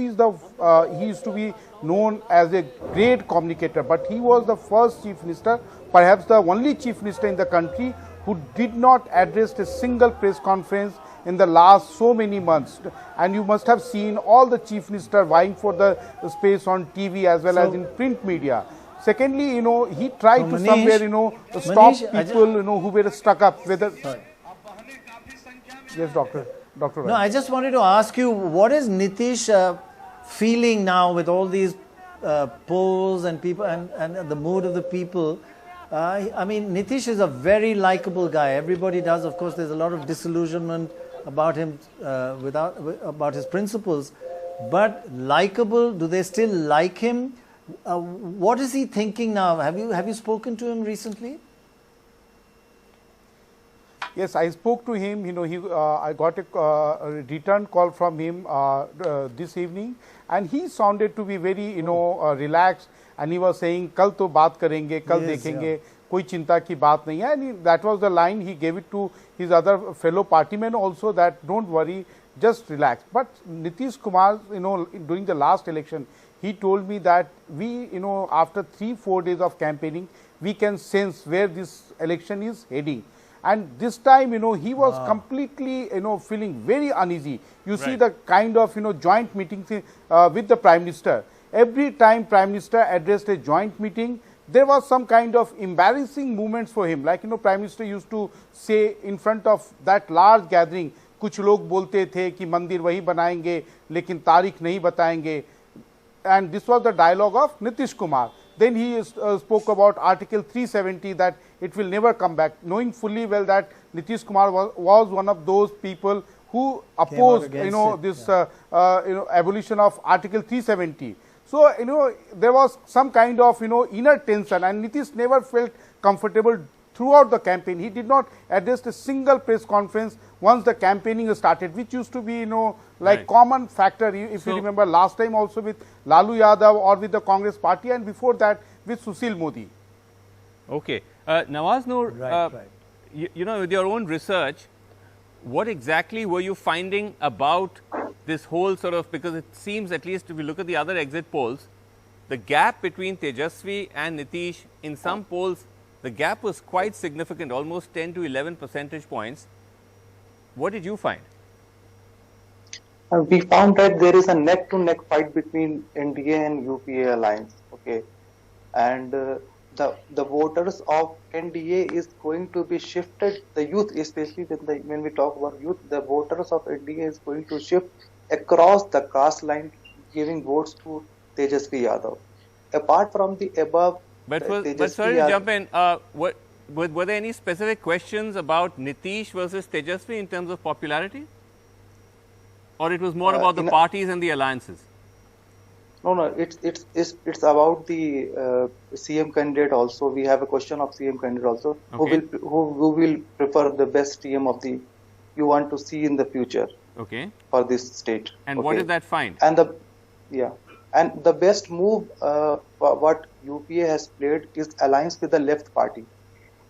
used to be known as a great communicator, but he was the first chief minister, perhaps the only chief minister in the country who did not address a single press conference in the last so many months. And you must have seen all the chief minister vying for the space on TV as well as in print media. Secondly, you know, he tried to somewhere, you know, stop people, you know, who were stuck up. Whether yes, Doctor. No, I just wanted to ask you, what is Nitish feeling now with all these polls and people and the mood of the people? I mean, Nitish is a very likable guy. Everybody does. Of course, there's a lot of disillusionment about him, about his principles. But likable, do they still like him? What is he thinking now? Have you spoken to him recently? Yes, I spoke to him. You know, I got a return call from him this evening, and he sounded to be very, you know, relaxed. And he was saying, "Kal to baat karenge, kal dekhenge, koi chinta ki baat nahi hai." And that was the line he gave it to his other fellow partymen also, that don't worry, just relax. But Nitish Kumar, you know, during the last election, he told me that we, you know, after 3-4 days of campaigning, we can sense where this election is heading. And this time, you know, he was completely, you know, feeling very uneasy. You see the kind of, you know, joint meetings with the Prime Minister. Every time Prime Minister addressed a joint meeting, there was some kind of embarrassing moments for him. Like, you know, Prime Minister used to say in front of that large gathering, कुछ लोग बोलते थे कि मंदिर वही बनाएंगे, लेकिन तारीख नहीं बताएंगे. And this was the dialogue of Nitish Kumar. Then he spoke about Article 370, that it will never come back, knowing fully well that Nitish Kumar was one of those people who opposed, you know, this you know, abolition of Article 370. So, you know, there was some kind of, you know, inner tension, and Nitish never felt comfortable throughout the campaign. He did not address a single press conference once the campaigning started, which used to be, you know, like common factor. If you remember last time also with Lalu Yadav or with the Congress party, and before that with Sushil Modi. Okay. Nawaz Noor, you know, with your own research, what exactly were you finding about this whole sort of, because it seems, at least if you look at the other exit polls, the gap between Tejasvi and Nitish, in some polls, the gap was quite significant, almost 10 to 11 percentage points. What did you find? We found that there is a neck-to-neck fight between NDA and UPA alliance. Okay, and the voters of NDA is going to be shifted. The youth, especially when we talk about youth, the voters of NDA is going to shift across the caste line, giving votes to Tejasvi Yadav. Apart from the above, but sorry to jump in. Were there any specific questions about Nitish versus Tejasvi in terms of popularity? Or it was more about the parties and the alliances? No, it's about the CM candidate also. We have a question of CM candidate also. Okay. Who will prefer the best CM of the you want to see in the future Okay. for this state? And what Okay. did that find? And the best move what UPA has played is alliance with the left party.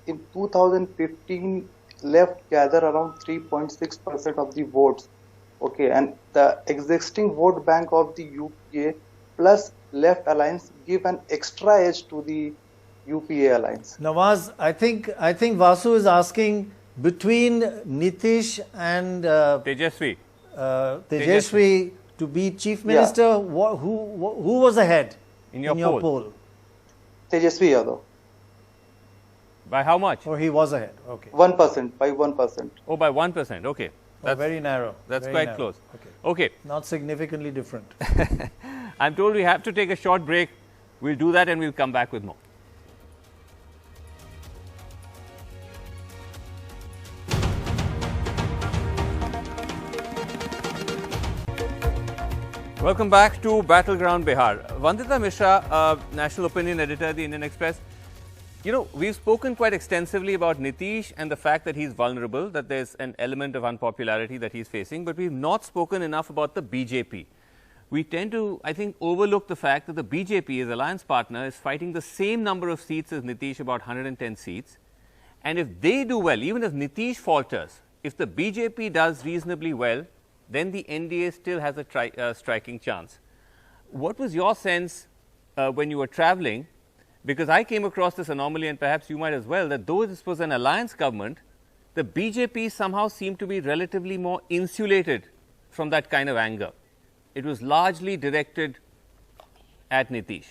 In 2015, left gather around 3.6% of the votes. Okay, and the existing vote bank of the UPA plus left alliance give an extra edge to the UPA alliance. Nawaz, I think Vasu is asking between Nitish and Tejasvi. Tejasvi to be chief minister. Who was ahead in your poll? Tejasvi Yadav. By how much? Or he was ahead. Okay. 1%, by 1%. Oh, by 1%. Okay. That's very narrow. That's very quite narrow. close. Okay. Okay. Not significantly different. I'm told we have to take a short break. We'll do that and we'll come back with more. Welcome back to Battleground Bihar. Vandita Mishra, National Opinion Editor at the Indian Express. You know, we've spoken quite extensively about Nitish and the fact that he's vulnerable, that there's an element of unpopularity that he's facing, but we've not spoken enough about the BJP. We tend to, I think, overlook the fact that the BJP, as alliance partner, is fighting the same number of seats as Nitish, about 110 seats. And if they do well, even if Nitish falters, if the BJP does reasonably well, then the NDA still has a striking chance. What was your sense when you were traveling? Because I came across this anomaly, and perhaps you might as well, that though this was an alliance government, the BJP somehow seemed to be relatively more insulated from that kind of anger. It was largely directed at Nitish.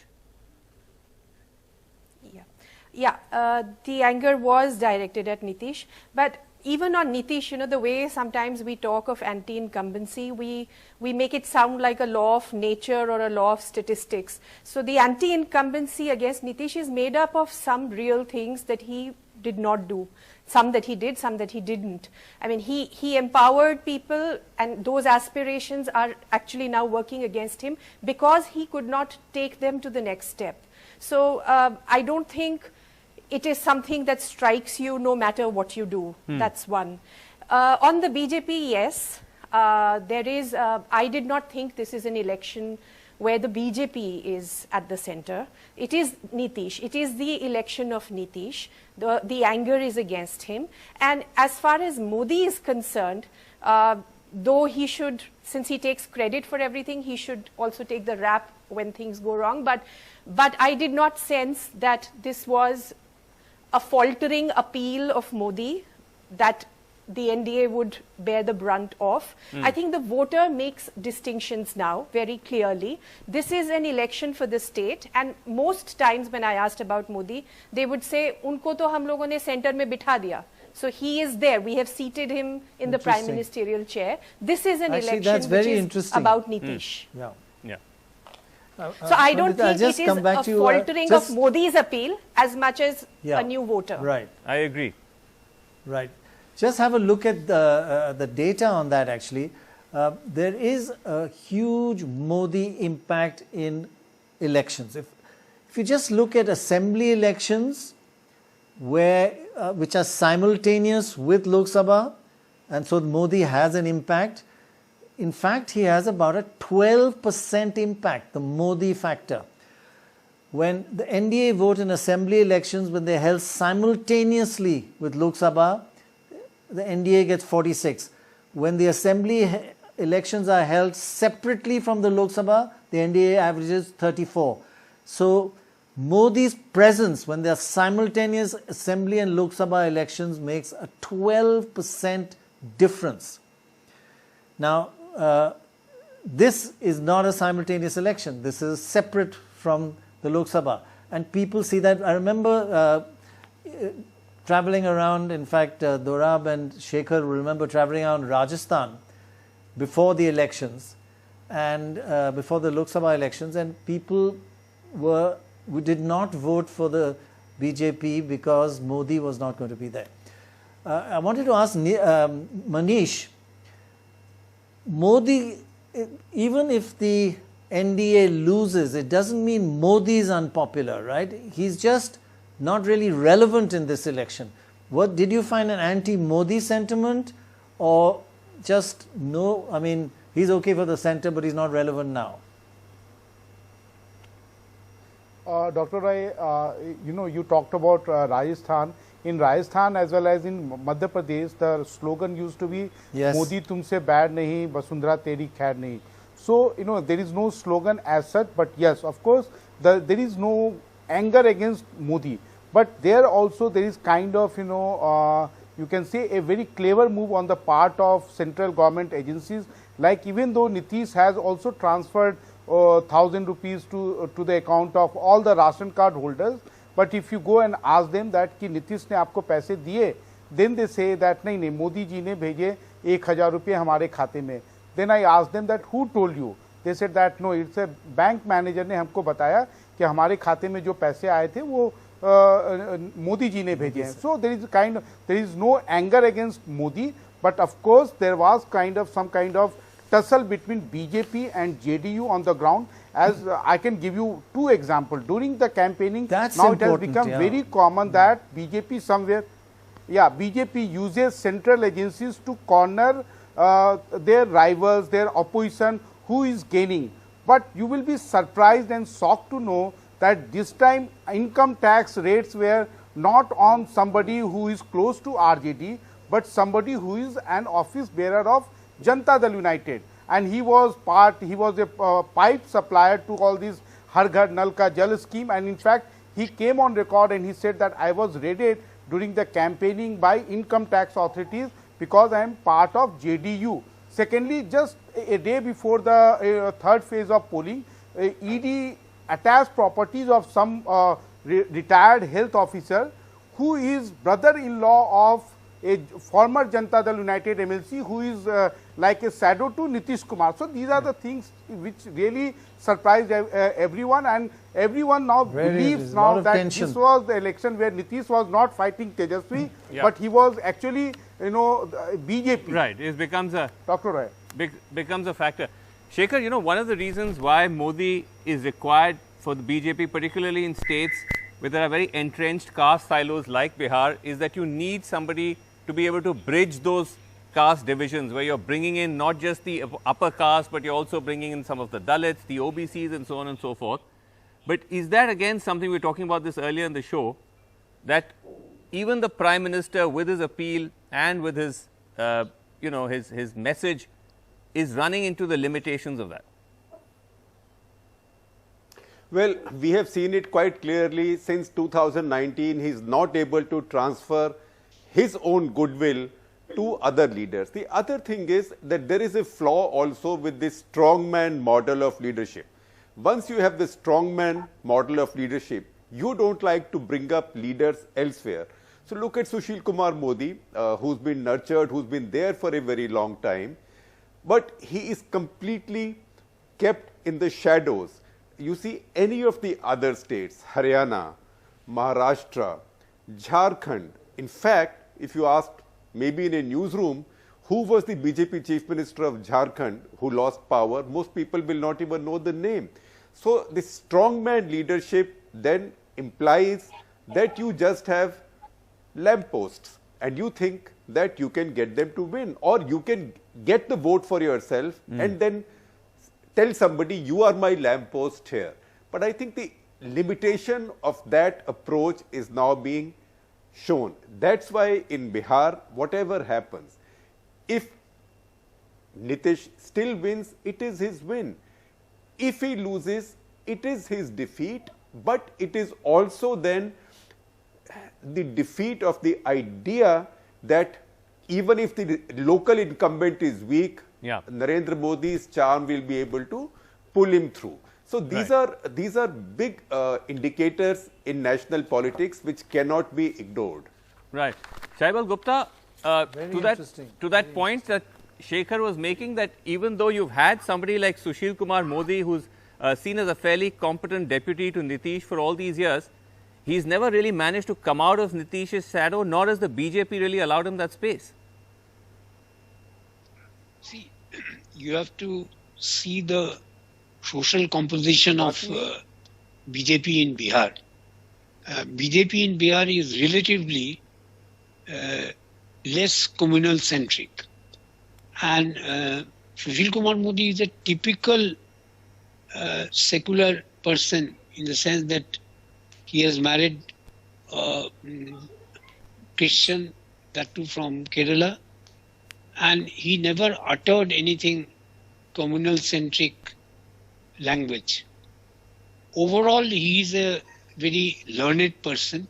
The anger was directed at Nitish, but even on Nitish, you know, the way sometimes we talk of anti-incumbency, we make it sound like a law of nature or a law of statistics. So the anti-incumbency against Nitish is made up of some real things that he did not do. Some that he did, some that he didn't. I mean, he empowered people, and those aspirations are actually now working against him because he could not take them to the next step. So I don't think it is something that strikes you no matter what you do. That's one. On the BJP, yes, there is, I did not think this is an election where the BJP is at the center. It is Nitish. It is the election of Nitish. The anger is against him. And as far as Modi is concerned, though he should, since he takes credit for everything, he should also take the rap when things go wrong. But I did not sense that this was a faltering appeal of Modi that the NDA would bear the brunt of. I think the voter makes distinctions now very clearly. This is an election for the state, and most times when I asked about Modi, they would say, "Unko to hum logon ne center mein bitha diya." So he is there. We have seated him in the prime ministerial chair. This is an election which is about Nitish. So I don't think it is a faltering of Modi's appeal as much as a new voter. Right. I agree. Right. Just have a look at the data on that actually. There is a huge Modi impact in elections. If you just look at assembly elections which are simultaneous with Lok Sabha, and so Modi has an impact. In fact, he has about a 12% impact, the Modi factor. When the NDA vote in assembly elections, when they're held simultaneously with Lok Sabha, the NDA gets 46. When the assembly elections are held separately from the Lok Sabha, the NDA averages 34. So Modi's presence when there are simultaneous assembly and Lok Sabha elections makes a 12% difference. Now, this is not a simultaneous election. This is separate from the Lok Sabha. And people see that. I remember traveling around, in fact, Dorab and Shekhar will remember traveling around Rajasthan before the elections and before the Lok Sabha elections, and people we did not vote for the BJP because Modi was not going to be there. I wanted to ask Manish, Modi, even if the NDA loses, it doesn't mean Modi is unpopular, right? He's just not really relevant in this election. What did you find an anti-Modi sentiment, or just no? I mean, he's okay for the center, but he's not relevant now. Dr. Rai, you talked about Rajasthan. In Rajasthan as well as in Madhya Pradesh, the slogan used to be Modi tumse bad nahi, Vasundhara teri khair nahi. So, there is no slogan as such, but yes, of course, there is no anger against Modi. But there also there is kind of, you can say a very clever move on the part of central government agencies. Like even though Nitish has also transferred 1,000 rupees to the account of all the ration card holders, but if you go and ask them that कि Nitish ने आपको पैसे दिए, then they say that नहीं मोदी जी ने भेजे 1,000 रुपये हमारे खाते में. Then I asked them that who told you? They said that no, it's a bank manager ने हमको बताया कि हमारे खाते में जो पैसे आए थे वो मोदी जी ने भेजे हैं. So there is no anger against Modi, but of course there was some kind of tussle between BJP and JDU on the ground. As I can give you two examples. During the campaigning, now it has become very common that BJP BJP uses central agencies to corner their rivals, their opposition, who is gaining. But you will be surprised and shocked to know that this time income tax rates were not on somebody who is close to RJD, but somebody who is an office bearer of Janata Dal United, and he was a pipe supplier to all these Har Ghar Nal Ka Jal scheme, and in fact he came on record and he said that I was raided during the campaigning by income tax authorities because I am part of JDU. Secondly, just a day before the third phase of polling, ED attached properties of some retired health officer who is brother-in-law of a former Janata Dal United MLC who is like a shadow to Nitish Kumar. So these are the things which really surprised everyone, and everyone now believes now that this was the election where Nitish was not fighting Tejasvi, but he was actually, BJP. Right, it becomes a Dr. Rai. Becomes a factor. Shekhar, one of the reasons why Modi is required for the BJP, particularly in states where there are very entrenched caste silos like Bihar, is that you need somebody to be able to bridge those caste divisions where you're bringing in not just the upper caste, but you're also bringing in some of the Dalits, the OBCs and so on and so forth. But is that again something, we were talking about this earlier in the show, that even the Prime Minister with his appeal and with his, his message is running into the limitations of that? Well, we have seen it quite clearly since 2019. He is not able to transfer his own goodwill to other leaders. The other thing is that there is a flaw also with this strongman model of leadership. Once you have the strongman model of leadership, you don't like to bring up leaders elsewhere. So look at Sushil Kumar Modi, who's been nurtured, who's been there for a very long time, but he is completely kept in the shadows. You see any of the other states, Haryana, Maharashtra, Jharkhand. In fact, if you asked maybe in a newsroom who was the BJP chief minister of Jharkhand who lost power, most people will not even know the name. So this strongman leadership then implies that you just have lampposts and you think that you can get them to win, or you can get the vote for yourself and then tell somebody you are my lamppost here. But I think the limitation of that approach is now being shown. That's why in Bihar, whatever happens, if Nitish still wins, it is his win. If he loses, it is his defeat, but it is also then the defeat of the idea that even if the local incumbent is weak, Narendra Modi's charm will be able to pull him through. So these are big indicators in national politics which cannot be ignored. Right. Shaibal Gupta, to that point that Shekhar was making, that even though you've had somebody like Sushil Kumar Modi, who's seen as a fairly competent deputy to Nitish for all these years, he's never really managed to come out of Nitish's shadow, nor has the BJP really allowed him that space. See, you have to see the social composition of BJP in Bihar. BJP in Bihar is relatively less communal centric, and Sushil Kumar Modi is a typical secular person in the sense that he has married a Christian, that too from Kerala, and he never uttered anything communal centric language. Overall, he is a very learned person.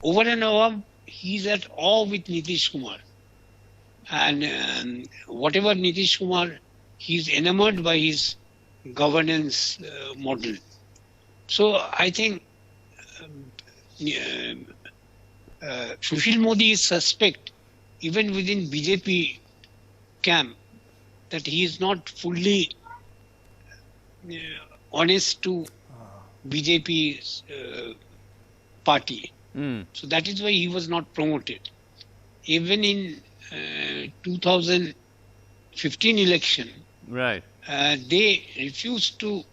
Over and above, he is at awe with Nitish Kumar. And whatever Nitish Kumar, he is enamored by his governance model. So I think Sushil Modi is suspect, even within BJP camp, that he is not fully honest to BJP's party. So that is why he was not promoted. Even in 2015 election, right, they refused to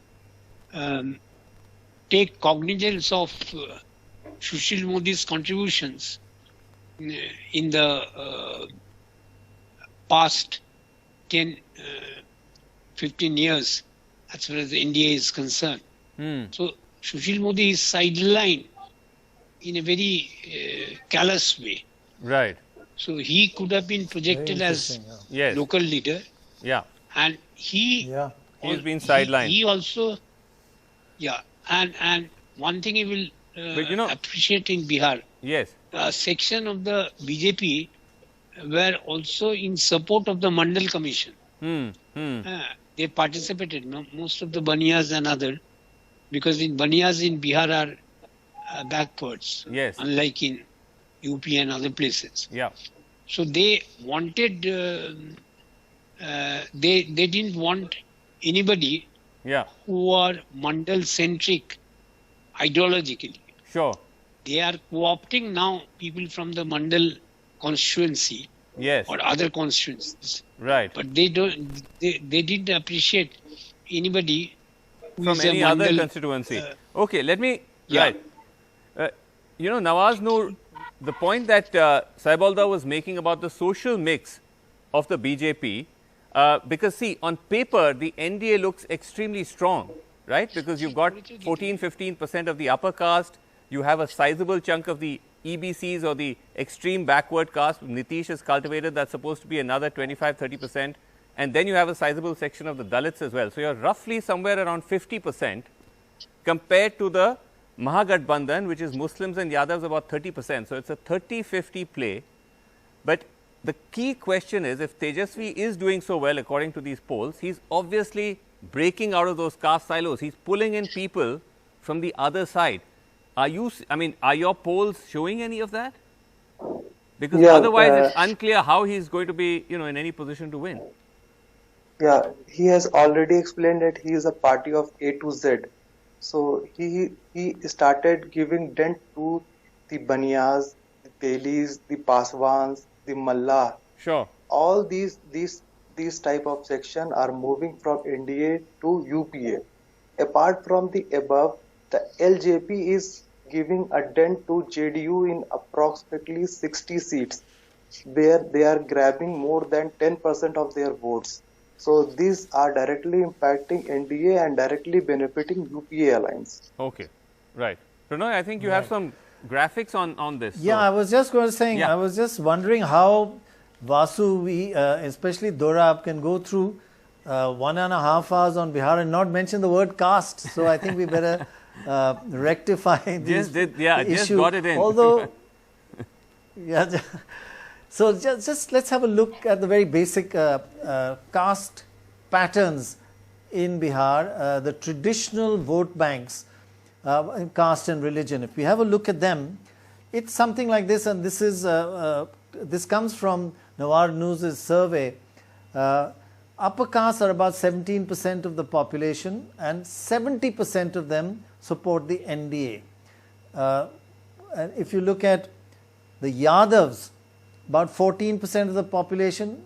take cognizance of Sushil Modi's contributions in the past 10, 15 years as far as the NDA is concerned. So Sushil Modi is sidelined in a very callous way. Right. So he could have been projected as local leader. Yeah. And he's been sidelined. He also, and one thing he will appreciate in Bihar. Yes. A section of the BJP were also in support of the Mandal Commission. They participated, most of the Baniyas and other, because in Baniyas in Bihar are backwards, unlike in UP and other places. Yeah. So they wanted, they didn't want anybody who are Mandal centric ideologically. Sure. They are co-opting now people from the Mandal constituency or other constituencies. Right. But they don't. They didn't appreciate anybody who from is any a other Mandal, constituency. Okay, let me. Right. Nawaz Noor, the point that Saibalda was making about the social mix of the BJP, because see, on paper, the NDA looks extremely strong, right? Because you've got 14-15% of the upper caste, you have a sizable chunk of the EBCs or the extreme backward caste. Nitish has cultivated, that's supposed to be another 25-30%. And then you have a sizable section of the Dalits as well. So you're roughly somewhere around 50% compared to the Mahagathbandhan, which is Muslims and Yadavs about 30%. So it's a 30-50 play. But the key question is, if Tejasvi is doing so well according to these polls, he's obviously breaking out of those caste silos. He's pulling in people from the other side. Are your polls showing any of that? Because otherwise it's unclear how he's going to be, in any position to win. Yeah, he has already explained that he is a party of A to Z. So he started giving dent to the Baniyas, the Telis, the Paswans, the Mallah. Sure. All these type of section are moving from NDA to UPA. Apart from the above, the LJP is giving a dent to JDU in approximately 60 seats, where they are grabbing more than 10% of their votes. So these are directly impacting NDA and directly benefiting UPA alliance. Okay, right. Pranoy, I think you have some graphics on this. Yeah, I was just going to say, I was just wondering how Vasu, especially Dorab, can go through 1.5 hours on Bihar and not mention the word caste. So I think we better rectify this issue. Just got it in. Although, so just let's have a look at the very basic caste patterns in Bihar, the traditional vote banks, caste and religion. If we have a look at them, it's something like this, and this is this comes from Nawar News' survey. Upper castes are about 17% of the population, and 70% of them support the NDA. And if you look at the Yadavs, about 14% of the population,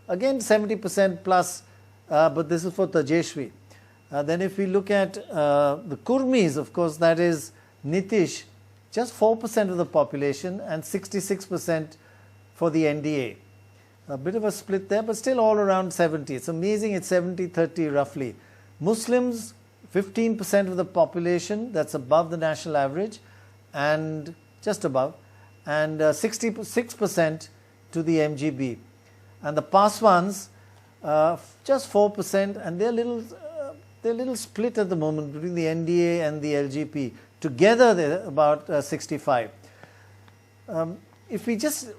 again 70% plus, but this is for Tejashvi. Then if we look at the Kurmis, of course, that is Nitish, just 4% of the population and 66% for the NDA. A bit of a split there, but still all around 70. It's amazing, it's 70-30 roughly. Muslims, 15% of the population, that's above the national average, and just above, and 66% to the MGB. And the Paswans, just 4%, and they're a little split at the moment between the NDA and the LGP. Together, they're about 65. If we just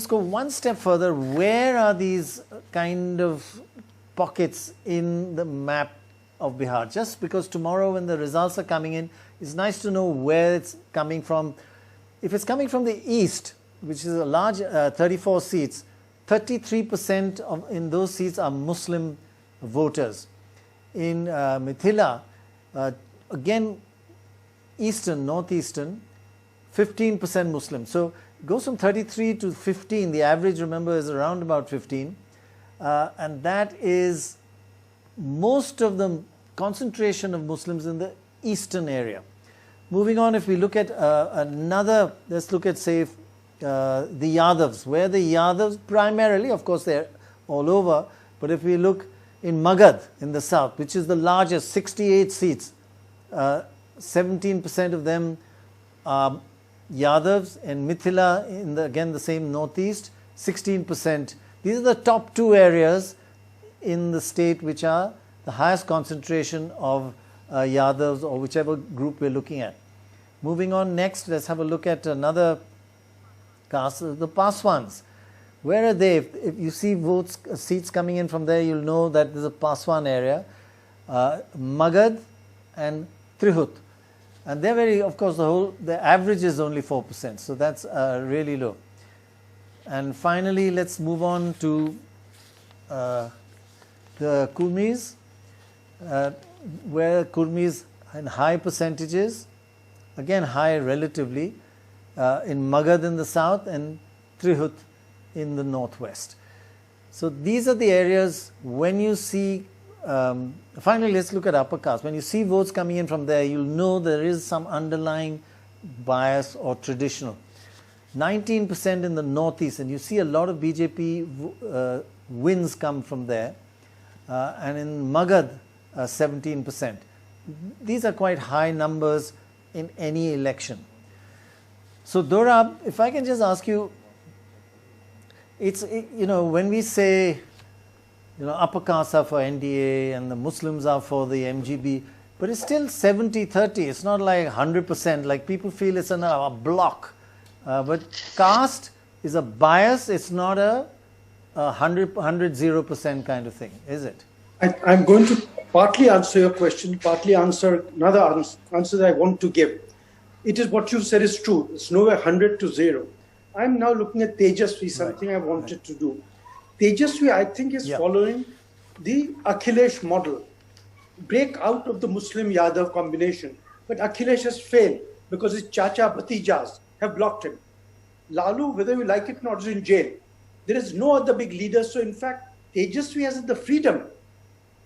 go one step further, where are these kind of pockets in the map of Bihar? Just because tomorrow when the results are coming in, it's nice to know where it's coming from. If it's coming from the east, which is a large 34 seats, 33% in those seats are Muslim voters. In Mithila, again, eastern, northeastern, 15% Muslim. So it goes from 33 to 15. The average, remember, is around about 15. And that is most of the concentration of Muslims in the eastern area. Moving on, if we look at another, let's look at, say, the Yadavs, where the Yadavs primarily, of course, they're all over, but if we look in Magad in the south, which is the largest, 68 seats, 17% of them are Yadavs, and Mithila, in again the same northeast, 16%. These are the top two areas in the state which are the highest concentration of Yadavs, or whichever group we're looking at. Moving on next, let's have a look at another caste, the Paswans. Where are they? If you see seats coming in from there, you'll know that there's a Paswan area, Magad and Trihut. And they're very, of course, the average is only 4%, so that's really low. And finally, let's move on to the Kurmis, where Kurmis in high percentages, again high relatively, in Magad in the south and Trihut in the northwest. So these are the areas when you see, finally let's look at upper caste. When you see votes coming in from there, you'll know there is some underlying bias or traditional. 19% in the northeast, and you see a lot of BJP wins come from there, and in Magad 17%. These are quite high numbers in any election. So Dorab, if I can just ask you, when we say, upper castes are for NDA and the Muslims are for the MGB, but it's still 70-30. It's not like 100%, like people feel it's a block. But caste is a bias. It's not a 0% kind of thing, is it? I'm going to partly answer your question, partly answer another answer that I want to give. It is what you said is true. It's nowhere 100 to 0. I'm now looking at Tejasvi, something I wanted to do. Tejasvi, I think, is following the Akhilesh model. Break out of the Muslim-Yadav combination. But Akhilesh has failed because his Chacha Bhatijas have blocked him. Lalu, whether you like it or not, is in jail. There is no other big leader. So in fact, Tejasvi has the freedom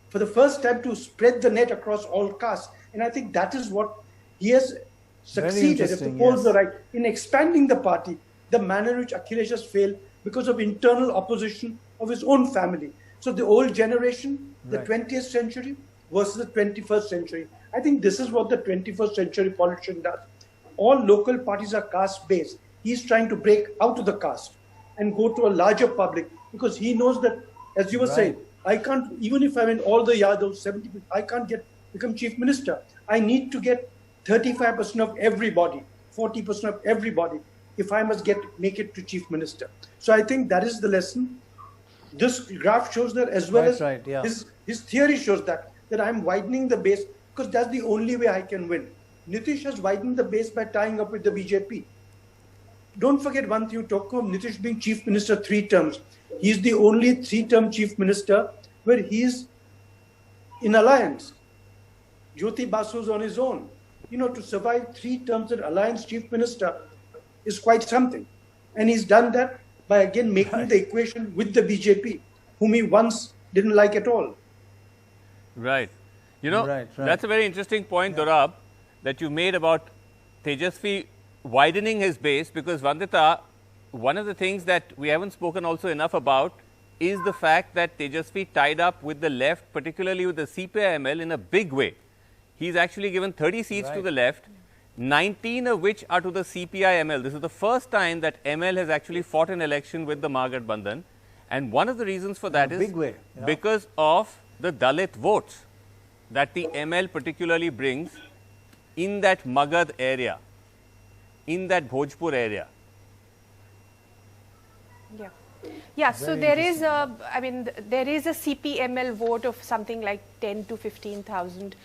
for the first time to spread the net across all castes. And I think that is what he has succeeded, if the polls are right, in expanding the party, the manner in which Akhilesh has failed because of internal opposition of his own family. So the old generation, the 20th century versus the 21st century. I think this is what the 21st century politician does. All local parties are caste-based. He's trying to break out of the caste and go to a larger public because he knows that, as you were saying, I can't, even if I'm in all the Yadavs, 70%, I can't become chief minister. I need to get 35% of everybody, 40% of everybody, if I must make it to chief minister. So I think that is the lesson. This graph shows that, as well as his theory shows that I'm widening the base because that's the only way I can win. Nitish has widened the base by tying up with the BJP. Don't forget one thing, you talk of Nitish being chief minister 3 terms. He's the only 3-term chief minister where he's in alliance. Jyoti Basu's on his own. To survive 3 terms as alliance chief minister is quite something. And he's done that by again making the equation with the BJP, whom he once didn't like at all. Right. You know, that's a very interesting point, Dorab, that you made about Tejasvi widening his base, because Vandita, one of the things that we haven't spoken also enough about is the fact that Tejasvi tied up with the left, particularly with the CPI-ML, in a big way. He's actually given 30 seats to the left, 19 of which are to the CPI-ML. This is the first time that ML has actually fought an election with the Mahagathbandhan. And one of the reasons for that is because of the Dalit votes that the ML particularly brings in that Magad area, in that Bhojpur area. Yeah. Yeah, so there is a, I mean, there is a CPML vote of something like 10 to 15,000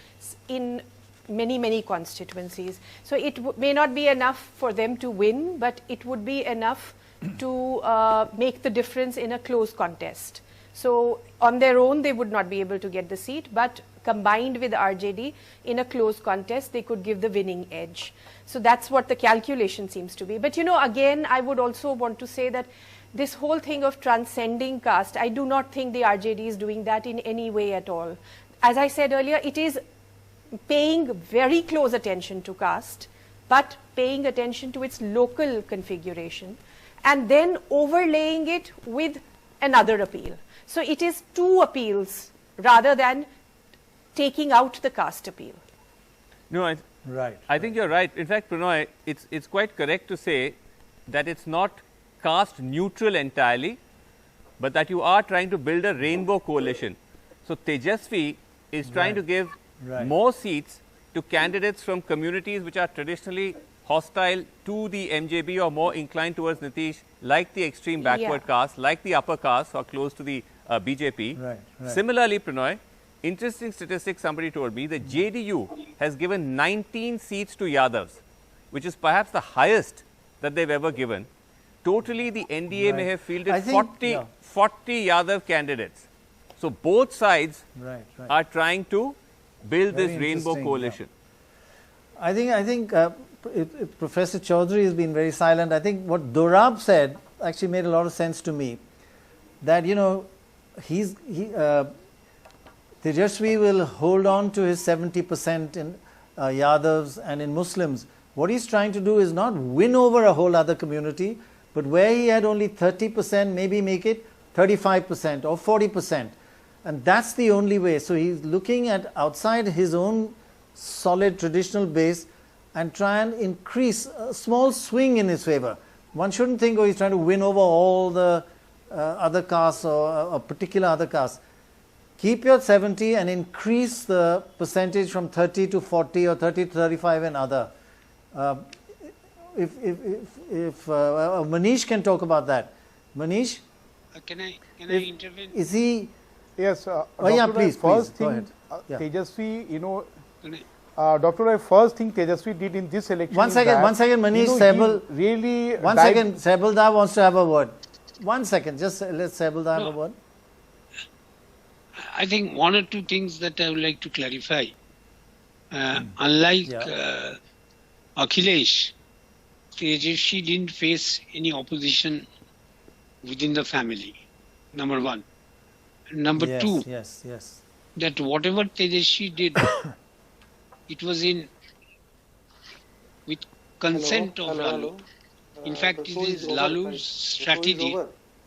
in many constituencies. So it may not be enough for them to win, but it would be enough to make the difference in a close contest. So on their own, they would not be able to get the seat, but combined with RJD in a close contest, they could give the winning edge. So that's what the calculation seems to be. But you know, again, I would also want to say that this whole thing of transcending caste, I do not think the RJD is doing that in any way at all. As I said earlier, it is paying very close attention to caste, but paying attention to its local configuration, and then overlaying it with another appeal. So it is two appeals rather than taking out the caste appeal. No, I think you're right. In fact, Prannoy, it's quite correct to say that it's not caste neutral entirely, but that you are trying to build a rainbow coalition. So Tejasvi is trying to give more seats to candidates from communities which are traditionally hostile to the MJB or more inclined towards Nitish, like the extreme backward caste, like the upper caste or close to the BJP. Similarly, Prannoy, interesting statistic somebody told me, the JDU has given 19 seats to Yadavs, which is perhaps the highest that they've ever given. Totally, the NDA may have fielded 40 Yadav candidates. So both sides are trying to build this rainbow coalition. I think Professor Chaudhary has been very silent. I think what Dorab said actually made a lot of sense to me. That, you know, Tejasvi will hold on to his 70% in Yadavs and in Muslims. What he's trying to do is not win over a whole other community, but where he had only 30%, maybe make it 35% or 40%. And that's the only way. So he's looking at outside his own solid traditional base and try and increase a small swing in his favor. One shouldn't think, oh, he's trying to win over all the other castes or a particular other caste. Keep your 70 and increase the percentage from 30 to 40 or 30 to 35 and other. If Manish can talk about that. Manish? Can I intervene? Is he? Yes. Please. First go thing, ahead. Tejasvi, you know, Dr. Rai, first thing Tejasvi did in this election. One second, Manish, Saibal. Really. One second, Saibalda wants to have a word. 1 second, just let Saibalda have a word. I think one or two things that I would like to clarify. Unlike Akhilesh, Tejasvi didn't face any opposition within the family, number one. Number two, that whatever Tejasvi did, it was with consent of Lalu. In fact, it is Lalu's strategy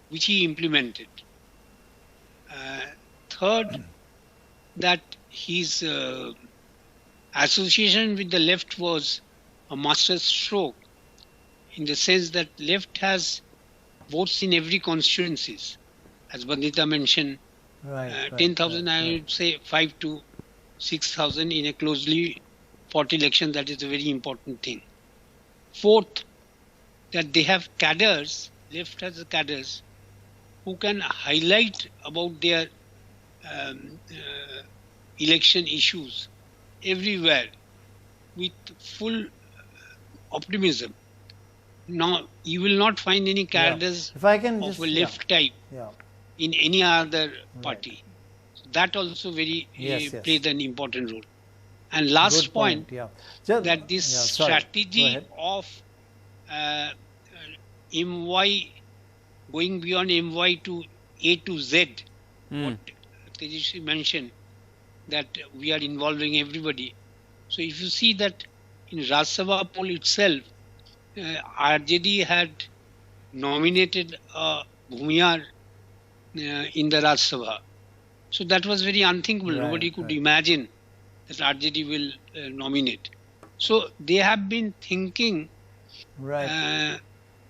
which he implemented. Third, that his association with the left was a master stroke, in the sense that left has votes in every constituencies. As Vandita mentioned, 10,000, I would say 5 to 6,000 in a closely fought election. That is a very important thing. Fourth, that they have cadres, left has cadres, who can highlight about their election issues everywhere with full optimism. Now, you will not find any cadres of a left type in any other party. So that also plays an important role. And last point, that this strategy of MY, going beyond MY to A to Z, what Tejasvi mentioned, that we are involving everybody. So if you see that in Rajya Sabha poll itself, RJD had nominated Bhumiyar in the Rajya Sabha. So that was very unthinkable. Right, Nobody could right. imagine that RJD will nominate. So they have been thinking Right.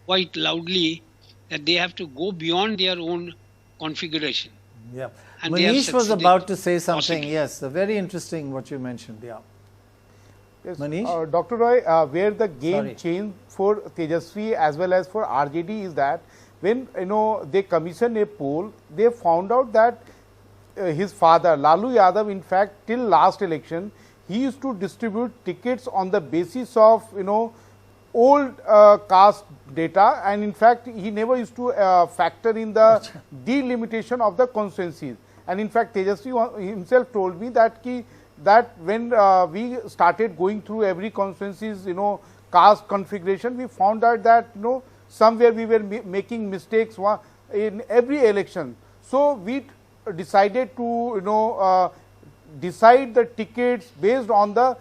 quite loudly that they have to go beyond their own configuration. Yeah. And they have Manish was succeeded about to say something. possibly. Yes, very interesting what you mentioned. Yeah. Yes, Manish? Dr. Roy, where the game Sorry. changed for Tejasvi as well as for RJD is that when they commissioned a poll, they found out that his father Lalu Yadav, in fact, till last election, he used to distribute tickets on the basis of old caste data, and in fact he never used to factor in the delimitation of the constituencies. And in fact Tejasvi himself told me that that when we started going through every constituency's caste configuration, we found out that somewhere we were making mistakes in every election. So we decided to decide the tickets based on the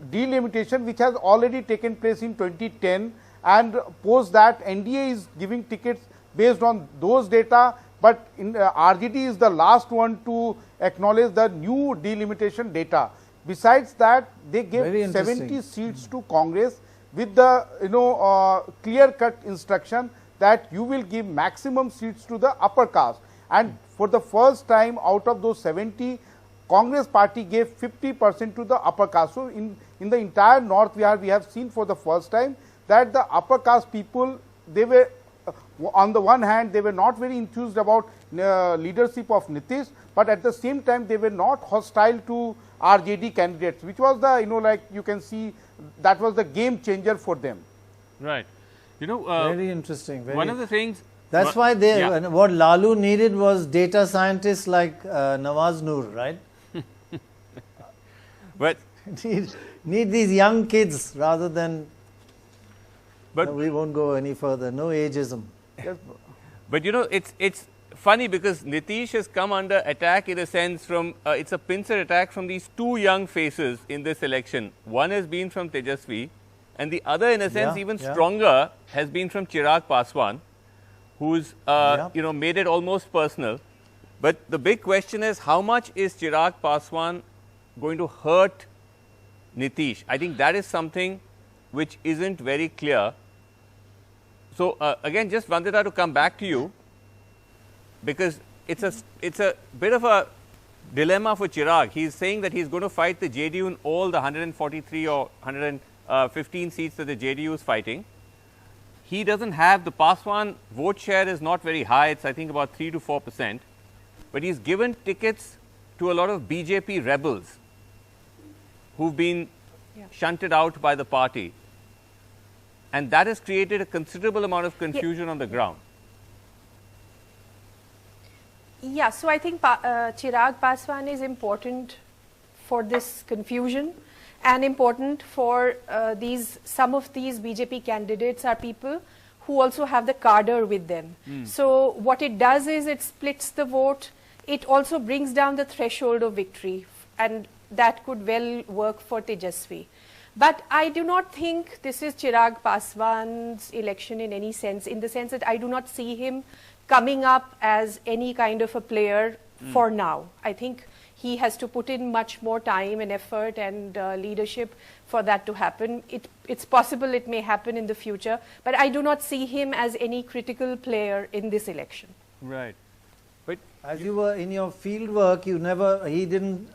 delimitation which has already taken place in 2010, and post that NDA is giving tickets based on those data, but RJD is the last one to acknowledge the new delimitation data. Besides that, they gave 70 seats to Congress with the clear-cut instruction that you will give maximum seats to the upper caste, and for the first time out of those 70, Congress party gave 50% to the upper caste. So in the entire North we have seen for the first time that the upper caste people, they were on the one hand they were not very enthused about leadership of Nitish, but at the same time they were not hostile to RJD candidates, which was the like you can see that was the game changer for them. Right. Very interesting. One of the things. That's why what Lalu needed was data scientists like Nawaz Noor, right? But need these young kids rather than. But we won't go any further. No ageism. But it's funny because Nitish has come under attack in a sense from it's a pincer attack from these two young faces in this election. One has been from Tejasvi, and the other, in a sense, even stronger, has been from Chirag Paswan, who's made it almost personal. But the big question is, how much is Chirag Paswan going to hurt Nitish? I think that is something which isn't very clear. So again, just Vandita, to come back to you, because it's a bit of a dilemma for Chirag. He's saying that he's going to fight the JDU in all the 143 or 115 seats that the JDU is fighting. He doesn't have, the Paswan vote share is not very high, it's I think about 3 to 4%, but he's given tickets to a lot of BJP rebels who've been shunted out by the party, and that has created a considerable amount of confusion on the ground. Yeah, so I think Chirag Paswan is important for this confusion, and important for some of these BJP candidates are people who also have the cadre with them. So what it does is it splits the vote. It also brings down the threshold of victory, and that could well work for Tejasvi. But I do not think this is Chirag Paswan's election in any sense, in the sense that I do not see him coming up as any kind of a player for now. I think he has to put in much more time and effort and leadership for that to happen. It's possible it may happen in the future, but I do not see him as any critical player in this election. Right. But as you were in your field work, he didn't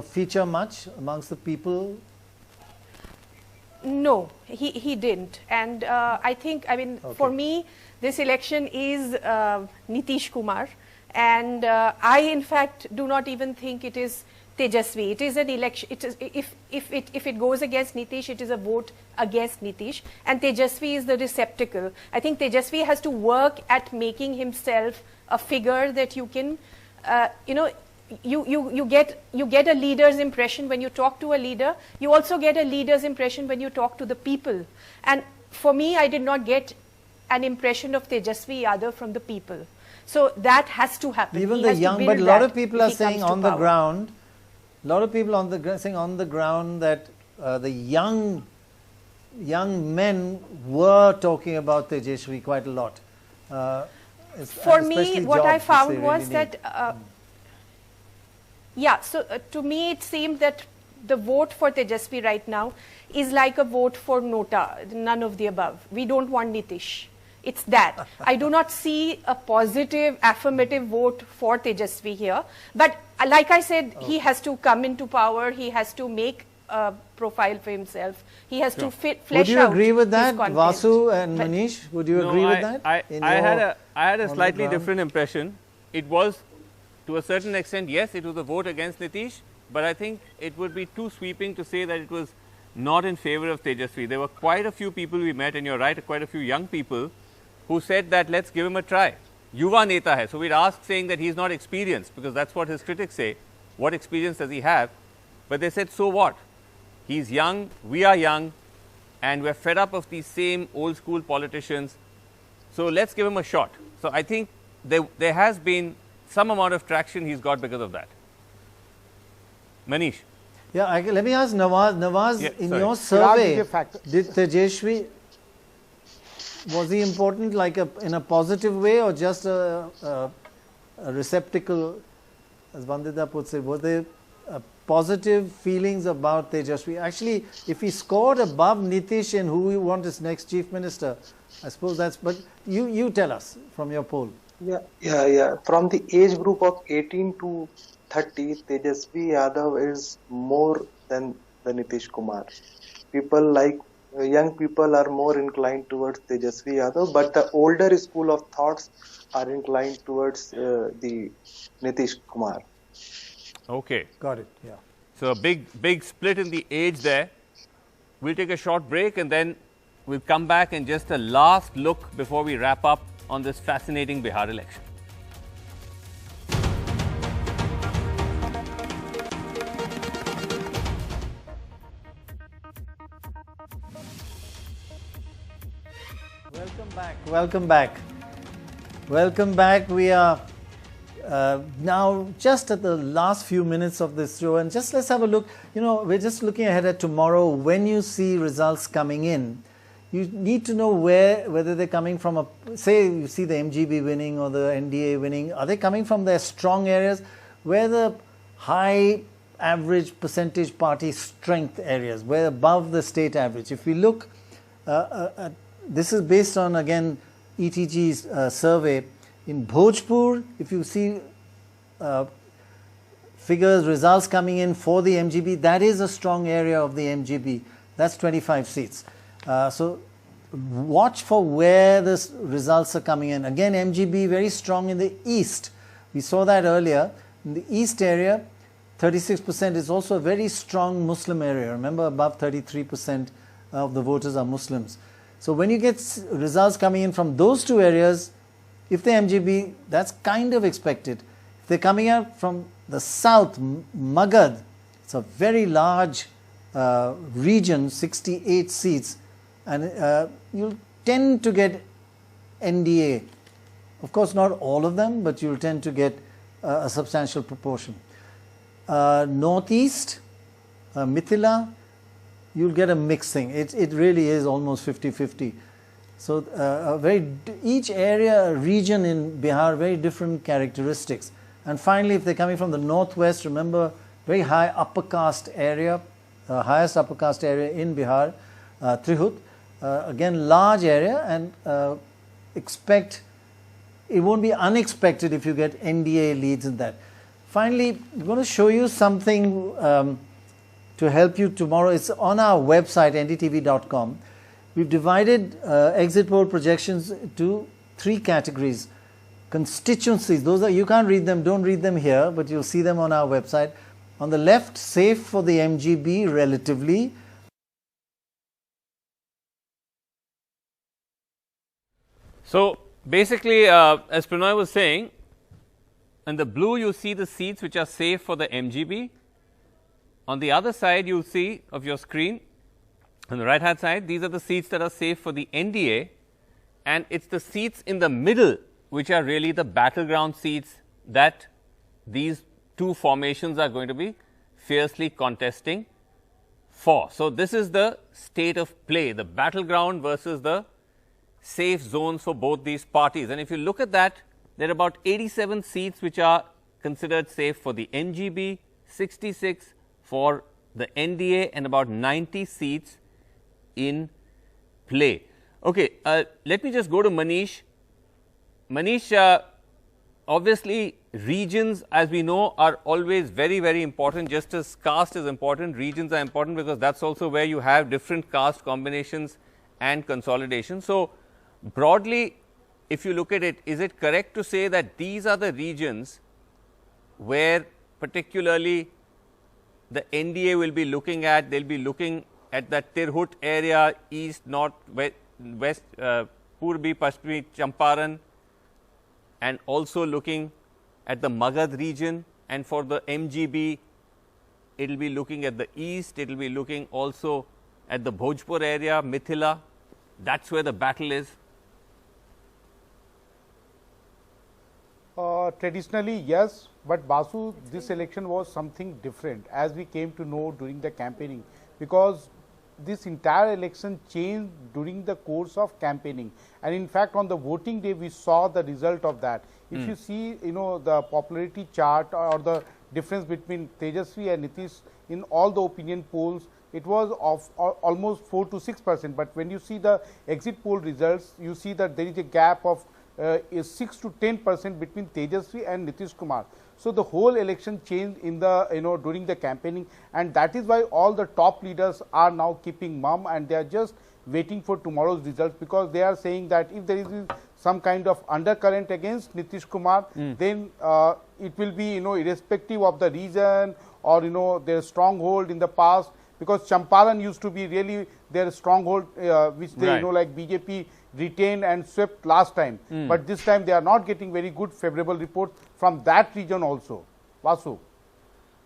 feature much amongst the people. No, he didn't. And I think, for me, this election is Nitish Kumar. And I, in fact, do not even think it is Tejasvi. It is an election. It is, if it goes against Nitish, it is a vote against Nitish. And Tejasvi is the receptacle. I think Tejasvi has to work at making himself a figure that you can, you get a leader's impression when you talk to a leader. You also get a leader's impression when you talk to the people. And for me, I did not get an impression of Tejasvi Yadav from the people. So that has to happen. Even He the has to young, build but a lot that of people if are he saying comes to on the power. ground, a lot of people on the saying on the ground that the young men were talking about Tejashwi quite a lot. For me, especially what I jobs, which found they was really need. that, yeah, so to me it seemed that the vote for Tejasvi right now is like a vote for Nota, none of the above. We don't want Nitish. It's that. I do not see a positive, affirmative vote for Tejasvi here. But like I said, he has to come into power. He has to make a profile for himself. He has to flesh out. Would you agree with that, his content. Vasu and Manish? Would you agree with that? I had a slightly different impression. It was, to a certain extent, yes, it was a vote against Nitish, but I think it would be too sweeping to say that it was not in favor of Tejasvi. There were quite a few people we met, and you're right, quite a few young people who said that let's give him a try. Yuva Neta hai. So we'd ask saying that he's not experienced, because that's what his critics say. What experience does he have? But they said, so what? He's young, we are young, and we're fed up of these same old school politicians. So let's give him a shot. So I think there has been some amount of traction he's got because of that. Manish. Yeah, let me ask Nawaz. Nawaz, Yeah, in sorry. your survey, give factors. did Tejashwi, was he important like in a positive way or just a receptacle, as Vandita puts it? Was there positive feelings about Tejashwi? Actually, if he scored above Nitish and who we want as next chief minister, I suppose that's, but you tell us from your poll. Yeah. From the age group of 18 to 30, Tejasvi Yadav is more than the Nitish Kumar. People like young people are more inclined towards Tejasvi Yadav, but the older school of thoughts are inclined towards the Nitish Kumar. Okay. Got it. Yeah. So a big split in the age there. We'll take a short break and then we'll come back and just a last look before we wrap up on this fascinating Bihar election. Welcome back. We are now just at the last few minutes of this show, and just let's have a look. You know, we're just looking ahead at tomorrow. When you see results coming in, you need to know whether they're coming from say you see the MGB winning or the NDA winning. Are they coming from their strong areas? Where the high average percentage party strength areas, where above the state average. If we look, this is based on again ETG's survey. In Bhojpur, if you see results coming in for the MGB, that is a strong area of the MGB. That's 25 seats. So watch for where the results are coming in. Again, MGB very strong in the east. We saw that earlier. In the east area, 36% is also a very strong Muslim area. Remember, above 33% of the voters are Muslims. So when you get results coming in from those two areas, if the MGB, that's kind of expected. If they're coming out from the south, Magad, it's a very large region, 68 seats, and you'll tend to get NDA. Of course, not all of them, but you'll tend to get a substantial proportion. Northeast, Mithila, you'll get a mixing. It really is almost 50-50. So each area, region in Bihar, very different characteristics. And finally, if they're coming from the northwest, remember, very high upper caste area, highest upper caste area in Bihar, Trihut. Again, large area, and expect, it won't be unexpected if you get NDA leads in that. Finally, I'm going to show you something to help you tomorrow. It's on our website, ndtv.com. We've divided exit poll projections to 3 categories. Constituencies, those are, you can't read them, don't read them here, but you'll see them on our website. On the left, safe for the MGB relatively. So basically, as Pranay was saying, in the blue you see the seats which are safe for the MGB. On the other side, you'll see of your screen, on the right hand side, these are the seats that are safe for the NDA, and it's the seats in the middle which are really the battleground seats that these two formations are going to be fiercely contesting for. So, this is the state of play, the battleground versus the safe zones for both these parties. And if you look at that, there are about 87 seats which are considered safe for the NGB, 66 for the NDA, and about 90 seats in play. Okay, let me just go to Manish. Manish, obviously regions, as we know, are always very, very important. Just as caste is important, regions are important, because that's also where you have different caste combinations and consolidation. So, broadly, if you look at it, is it correct to say that these are the regions where particularly the NDA will be looking at? They'll be looking at the Tirhut area, east, north, west, Purbi, Pashchimi, Champaran, and also looking at the Magad region. And for the MGB, it will be looking at the east, it will be looking also at the Bhojpur area, Mithila. That's where the battle is. Traditionally, yes, but Basu, this election was something different, as we came to know during the campaigning, because this entire election changed during the course of campaigning, and in fact on the voting day we saw the result of that. If you see, the popularity chart or the difference between Tejasvi and Nitish in all the opinion polls, it was of almost 4 to 6%, but when you see the exit poll results, you see that there is a gap of 6 to 10% between Tejasvi and Nitish Kumar. So, the whole election changed in the during the campaigning, and that is why all the top leaders are now keeping mum, and they are just waiting for tomorrow's results, because they are saying that if there is some kind of undercurrent against Nitish Kumar, then it will be irrespective of the region or their stronghold in the past, because Champaran used to be really their stronghold, which they like BJP retained and swept last time, but this time they are not getting very good favorable reports from that region also. Vasu.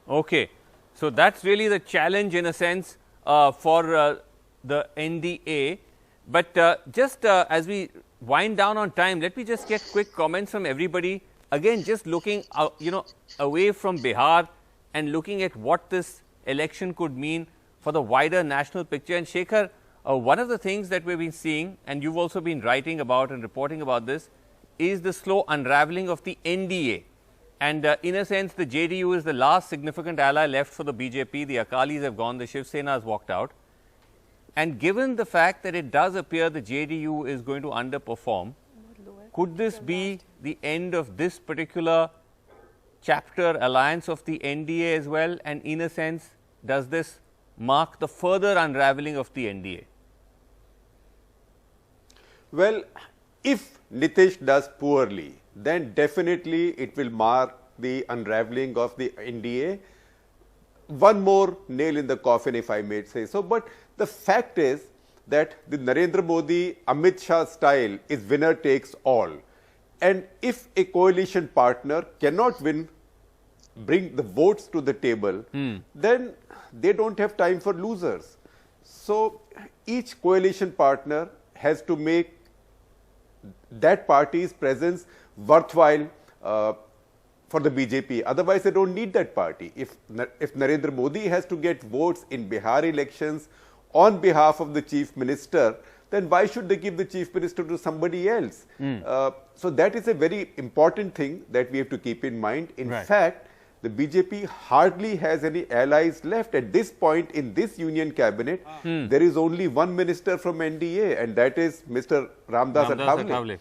Okay. So, that's really the challenge in a sense for the NDA, but just as we wind down on time, let me just get quick comments from everybody. Again, just looking away from Bihar and looking at what this election could mean for the wider national picture. And Shekhar, one of the things that we've been seeing, and you've also been writing about and reporting about this, is the slow unraveling of the NDA. And in a sense, the JDU is the last significant ally left for the BJP. The Akalis have gone, the Shiv Sena has walked out. And given the fact that it does appear the JDU is going to underperform, could this be the end of this particular chapter alliance of the NDA as well? And in a sense, does this mark the further unraveling of the NDA? Well, if Nitish does poorly, then definitely it will mark the unraveling of the NDA. One more nail in the coffin, if I may say so. But the fact is that the Narendra Modi, Amit Shah style is winner takes all. And if a coalition partner cannot bring the votes to the table, then they don't have time for losers. So, each coalition partner has to make that party's presence worthwhile for the BJP. Otherwise, they don't need that party. If Narendra Modi has to get votes in Bihar elections on behalf of the Chief Minister, then why should they give the Chief Minister to somebody else? So, that is a very important thing that we have to keep in mind. In fact, the BJP hardly has any allies left at this point in this union cabinet. There is only one minister from NDA, and that is Mr. Ramdas Athawale.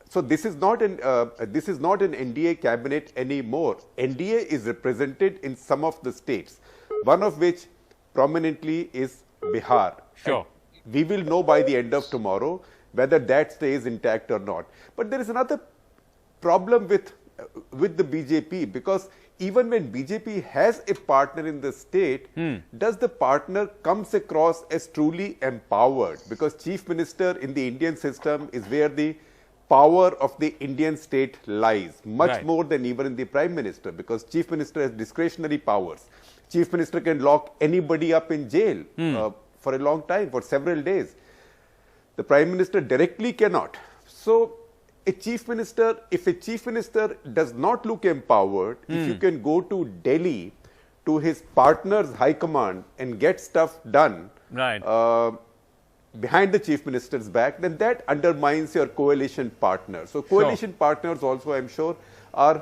So this is not an NDA cabinet anymore. NDA is represented in some of the states, one of which prominently is Bihar. Sure. And we will know by the end of tomorrow whether that stays intact or not. But there is another problem with the BJP, because even when BJP has a partner in the state, does the partner comes across as truly empowered? Because Chief Minister in the Indian system is where the power of the Indian state lies, much more than even in the Prime Minister, because Chief Minister has discretionary powers. Chief Minister can lock anybody up in jail for a long time, for several days. The Prime Minister directly cannot. So, a Chief Minister, if a Chief Minister does not look empowered, if you can go to Delhi to his partner's high command and get stuff done behind the Chief Minister's back, then that undermines your coalition partner. So, coalition partners also, I'm sure, are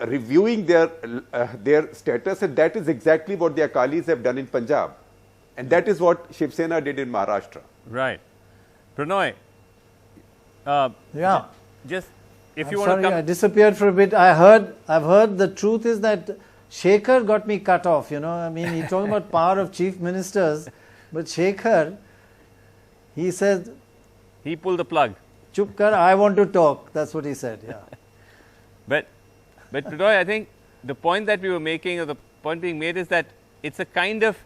reviewing their status, and that is exactly what the Akalis have done in Punjab. And that is what Shiv Sena did in Maharashtra. Right. Pranoy, just if you want sorry, to come. I disappeared for a bit. I've heard the truth is that Shekhar got me cut off, you know. I mean, he's talking about power of chief ministers, but Shekhar, he said, he pulled the plug. Chup kar, I want to talk. That's what he said, yeah. But Pranoy, I think the point that we were making, or the point being made, is that it's a kind of,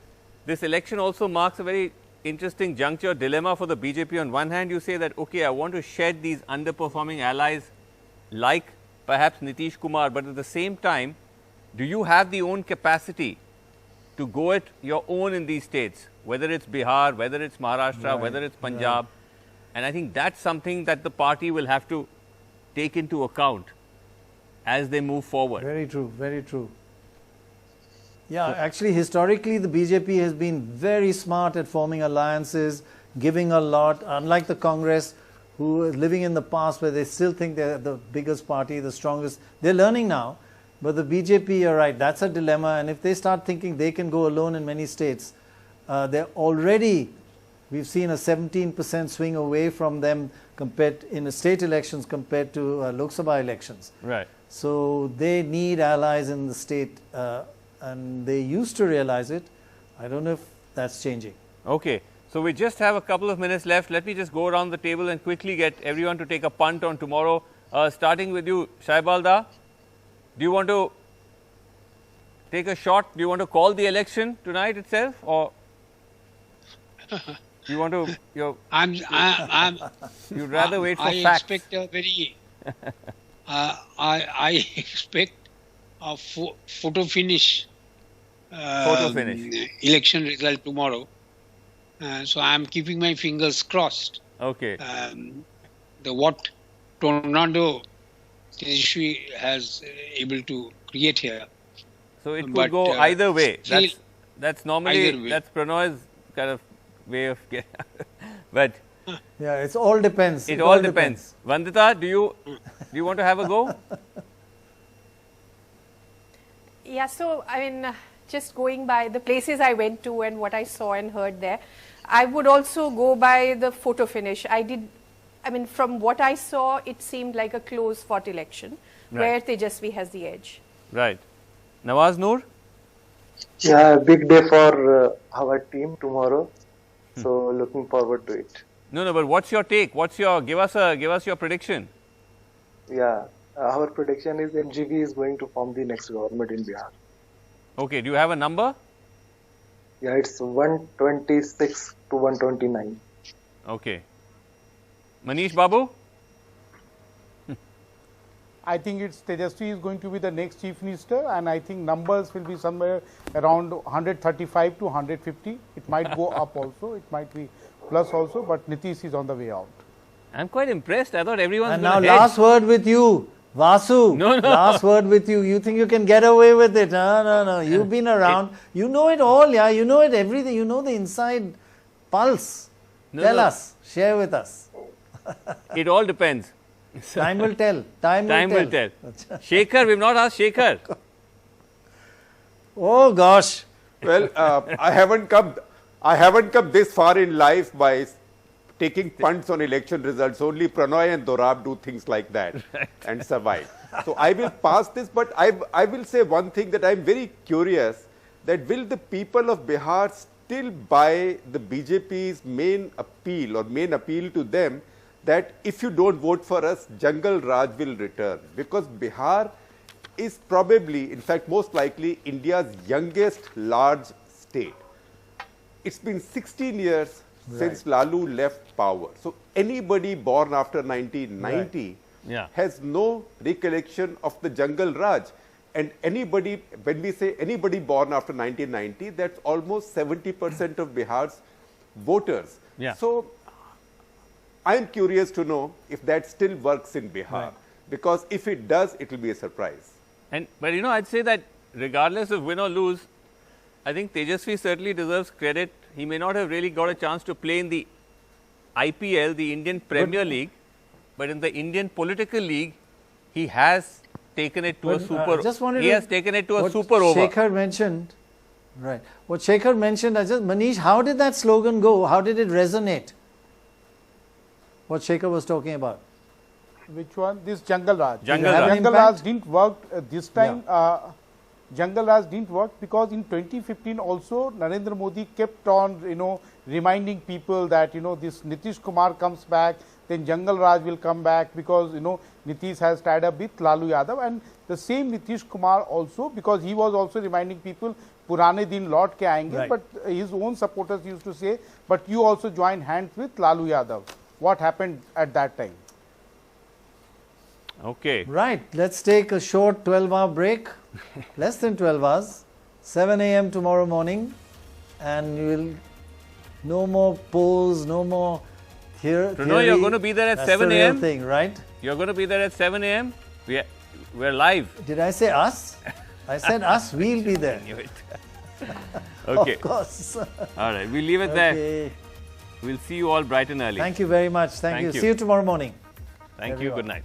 this election also marks a very interesting juncture, dilemma for the BJP. On one hand, you say that, okay, I want to shed these underperforming allies like perhaps Nitish Kumar, but at the same time, do you have the own capacity to go it your own in these states, whether it's Bihar, whether it's Maharashtra, whether it's Punjab? And I think that's something that the party will have to take into account as they move forward. Very true, very true. Yeah, actually, historically, the BJP has been very smart at forming alliances, giving a lot, unlike the Congress, who is living in the past where they still think they're the biggest party, the strongest. They're learning now, but the BJP, you're right, that's a dilemma. And if they start thinking they can go alone in many states, they're already, we've seen a 17% swing away from them compared in the state elections compared to Lok Sabha elections. Right. So they need allies in the state. And they used to realize it. I don't know if that's changing. Okay. So we just have a couple of minutes left. Let me just go around the table and quickly get everyone to take a punt on tomorrow. Starting with you, Shaibalda. Do you want to take a shot? Do you want to call the election tonight itself, or do you want to? You'd rather wait for facts. I expect a very. I expect a photo finish. Election result tomorrow. So I am keeping my fingers crossed. Okay. What tornado Tejaswi has able to create here. So it could go either way. That's normally that's Pranoy's kind of way of getting. But yeah, it all depends. It all depends. Vandita, do you want to have a go? Yeah, so I mean, just going by the places I went to and what I saw and heard there, I would also go by the photo finish. I mean, from what I saw, it seemed like a close fought election where Tejaswi has the edge. Right. Nawaz Noor? Yeah, big day for our team tomorrow. So looking forward to it. No, but what's your take? Give us your prediction. Yeah. Our prediction is NGV is going to form the next government in Bihar. Okay, do you have a number? Yeah, it's 126 to 129. Okay. Manish Babu? I think it's Tejaswi is going to be the next chief minister, and I think numbers will be somewhere around 135 to 150. It might go up also, it might be plus also, but Nitish is on the way out. I'm quite impressed. I thought everyone's And now last word with you. Vasu, last word with you. You think you can get away with it? No. You've been around. You know it all, yeah. You know it everything. You know the inside pulse. Tell us. Share with us. It all depends. Time will tell. Time will tell. Shekhar, we've not asked Shekhar. Oh gosh. Well, I haven't come this far in life by taking punts on election results. Only Pranoy and Dorab do things like that and survive. So I will pass this, but I will say one thing, that I am very curious, that will the people of Bihar still buy the BJP's main appeal to them, that if you don't vote for us, Jungle Raj will return. Because Bihar is probably, in fact most likely, India's youngest large state. It's been 16 years since Lalu left power. So anybody born after 1990 has no recollection of the Jungle Raj. And anybody, when we say anybody born after 1990, that's almost 70% of Bihar's voters. So I'm curious to know if that still works in Bihar, because if it does, it will be a surprise. But you know, I'd say that regardless of win or lose, I think Tejasvi certainly deserves credit. He may not have really got a chance to play in the IPL, the Indian Premier League, but in the Indian political league, he has taken it to a super. He has taken it to a super over. Shekhar mentioned, right? What Shekhar mentioned, Manish, how did that slogan go? How did it resonate? What Shekhar was talking about. Which one? This Jungle Raj. Jungle Raj didn't work this time. Jungle Raj didn't work because in 2015 also Narendra Modi kept on, reminding people that, this Nitish Kumar comes back, then Jungle Raj will come back because, Nitish has tied up with Lalu Yadav, and the same Nitish Kumar also, because he was also reminding people, Purane din laut ke aayenge, but his own supporters used to say, but you also join hands with Lalu Yadav. What happened at that time? Okay. Right. Let's take a short 12-hour break. Less than 12 hours. 7 a.m. tomorrow morning. And you will no more polls, no more theory. Pranoy, you're going to be there at 7 a.m. thing, right? You're going to be there at 7 a.m. We're live. Did I say us? I said us. We'll be there. I knew it. Okay. Of course. All right. We'll leave it there. We'll see you all bright and early. Thank you very much. Thank you. See you tomorrow morning. Thank you. Good night.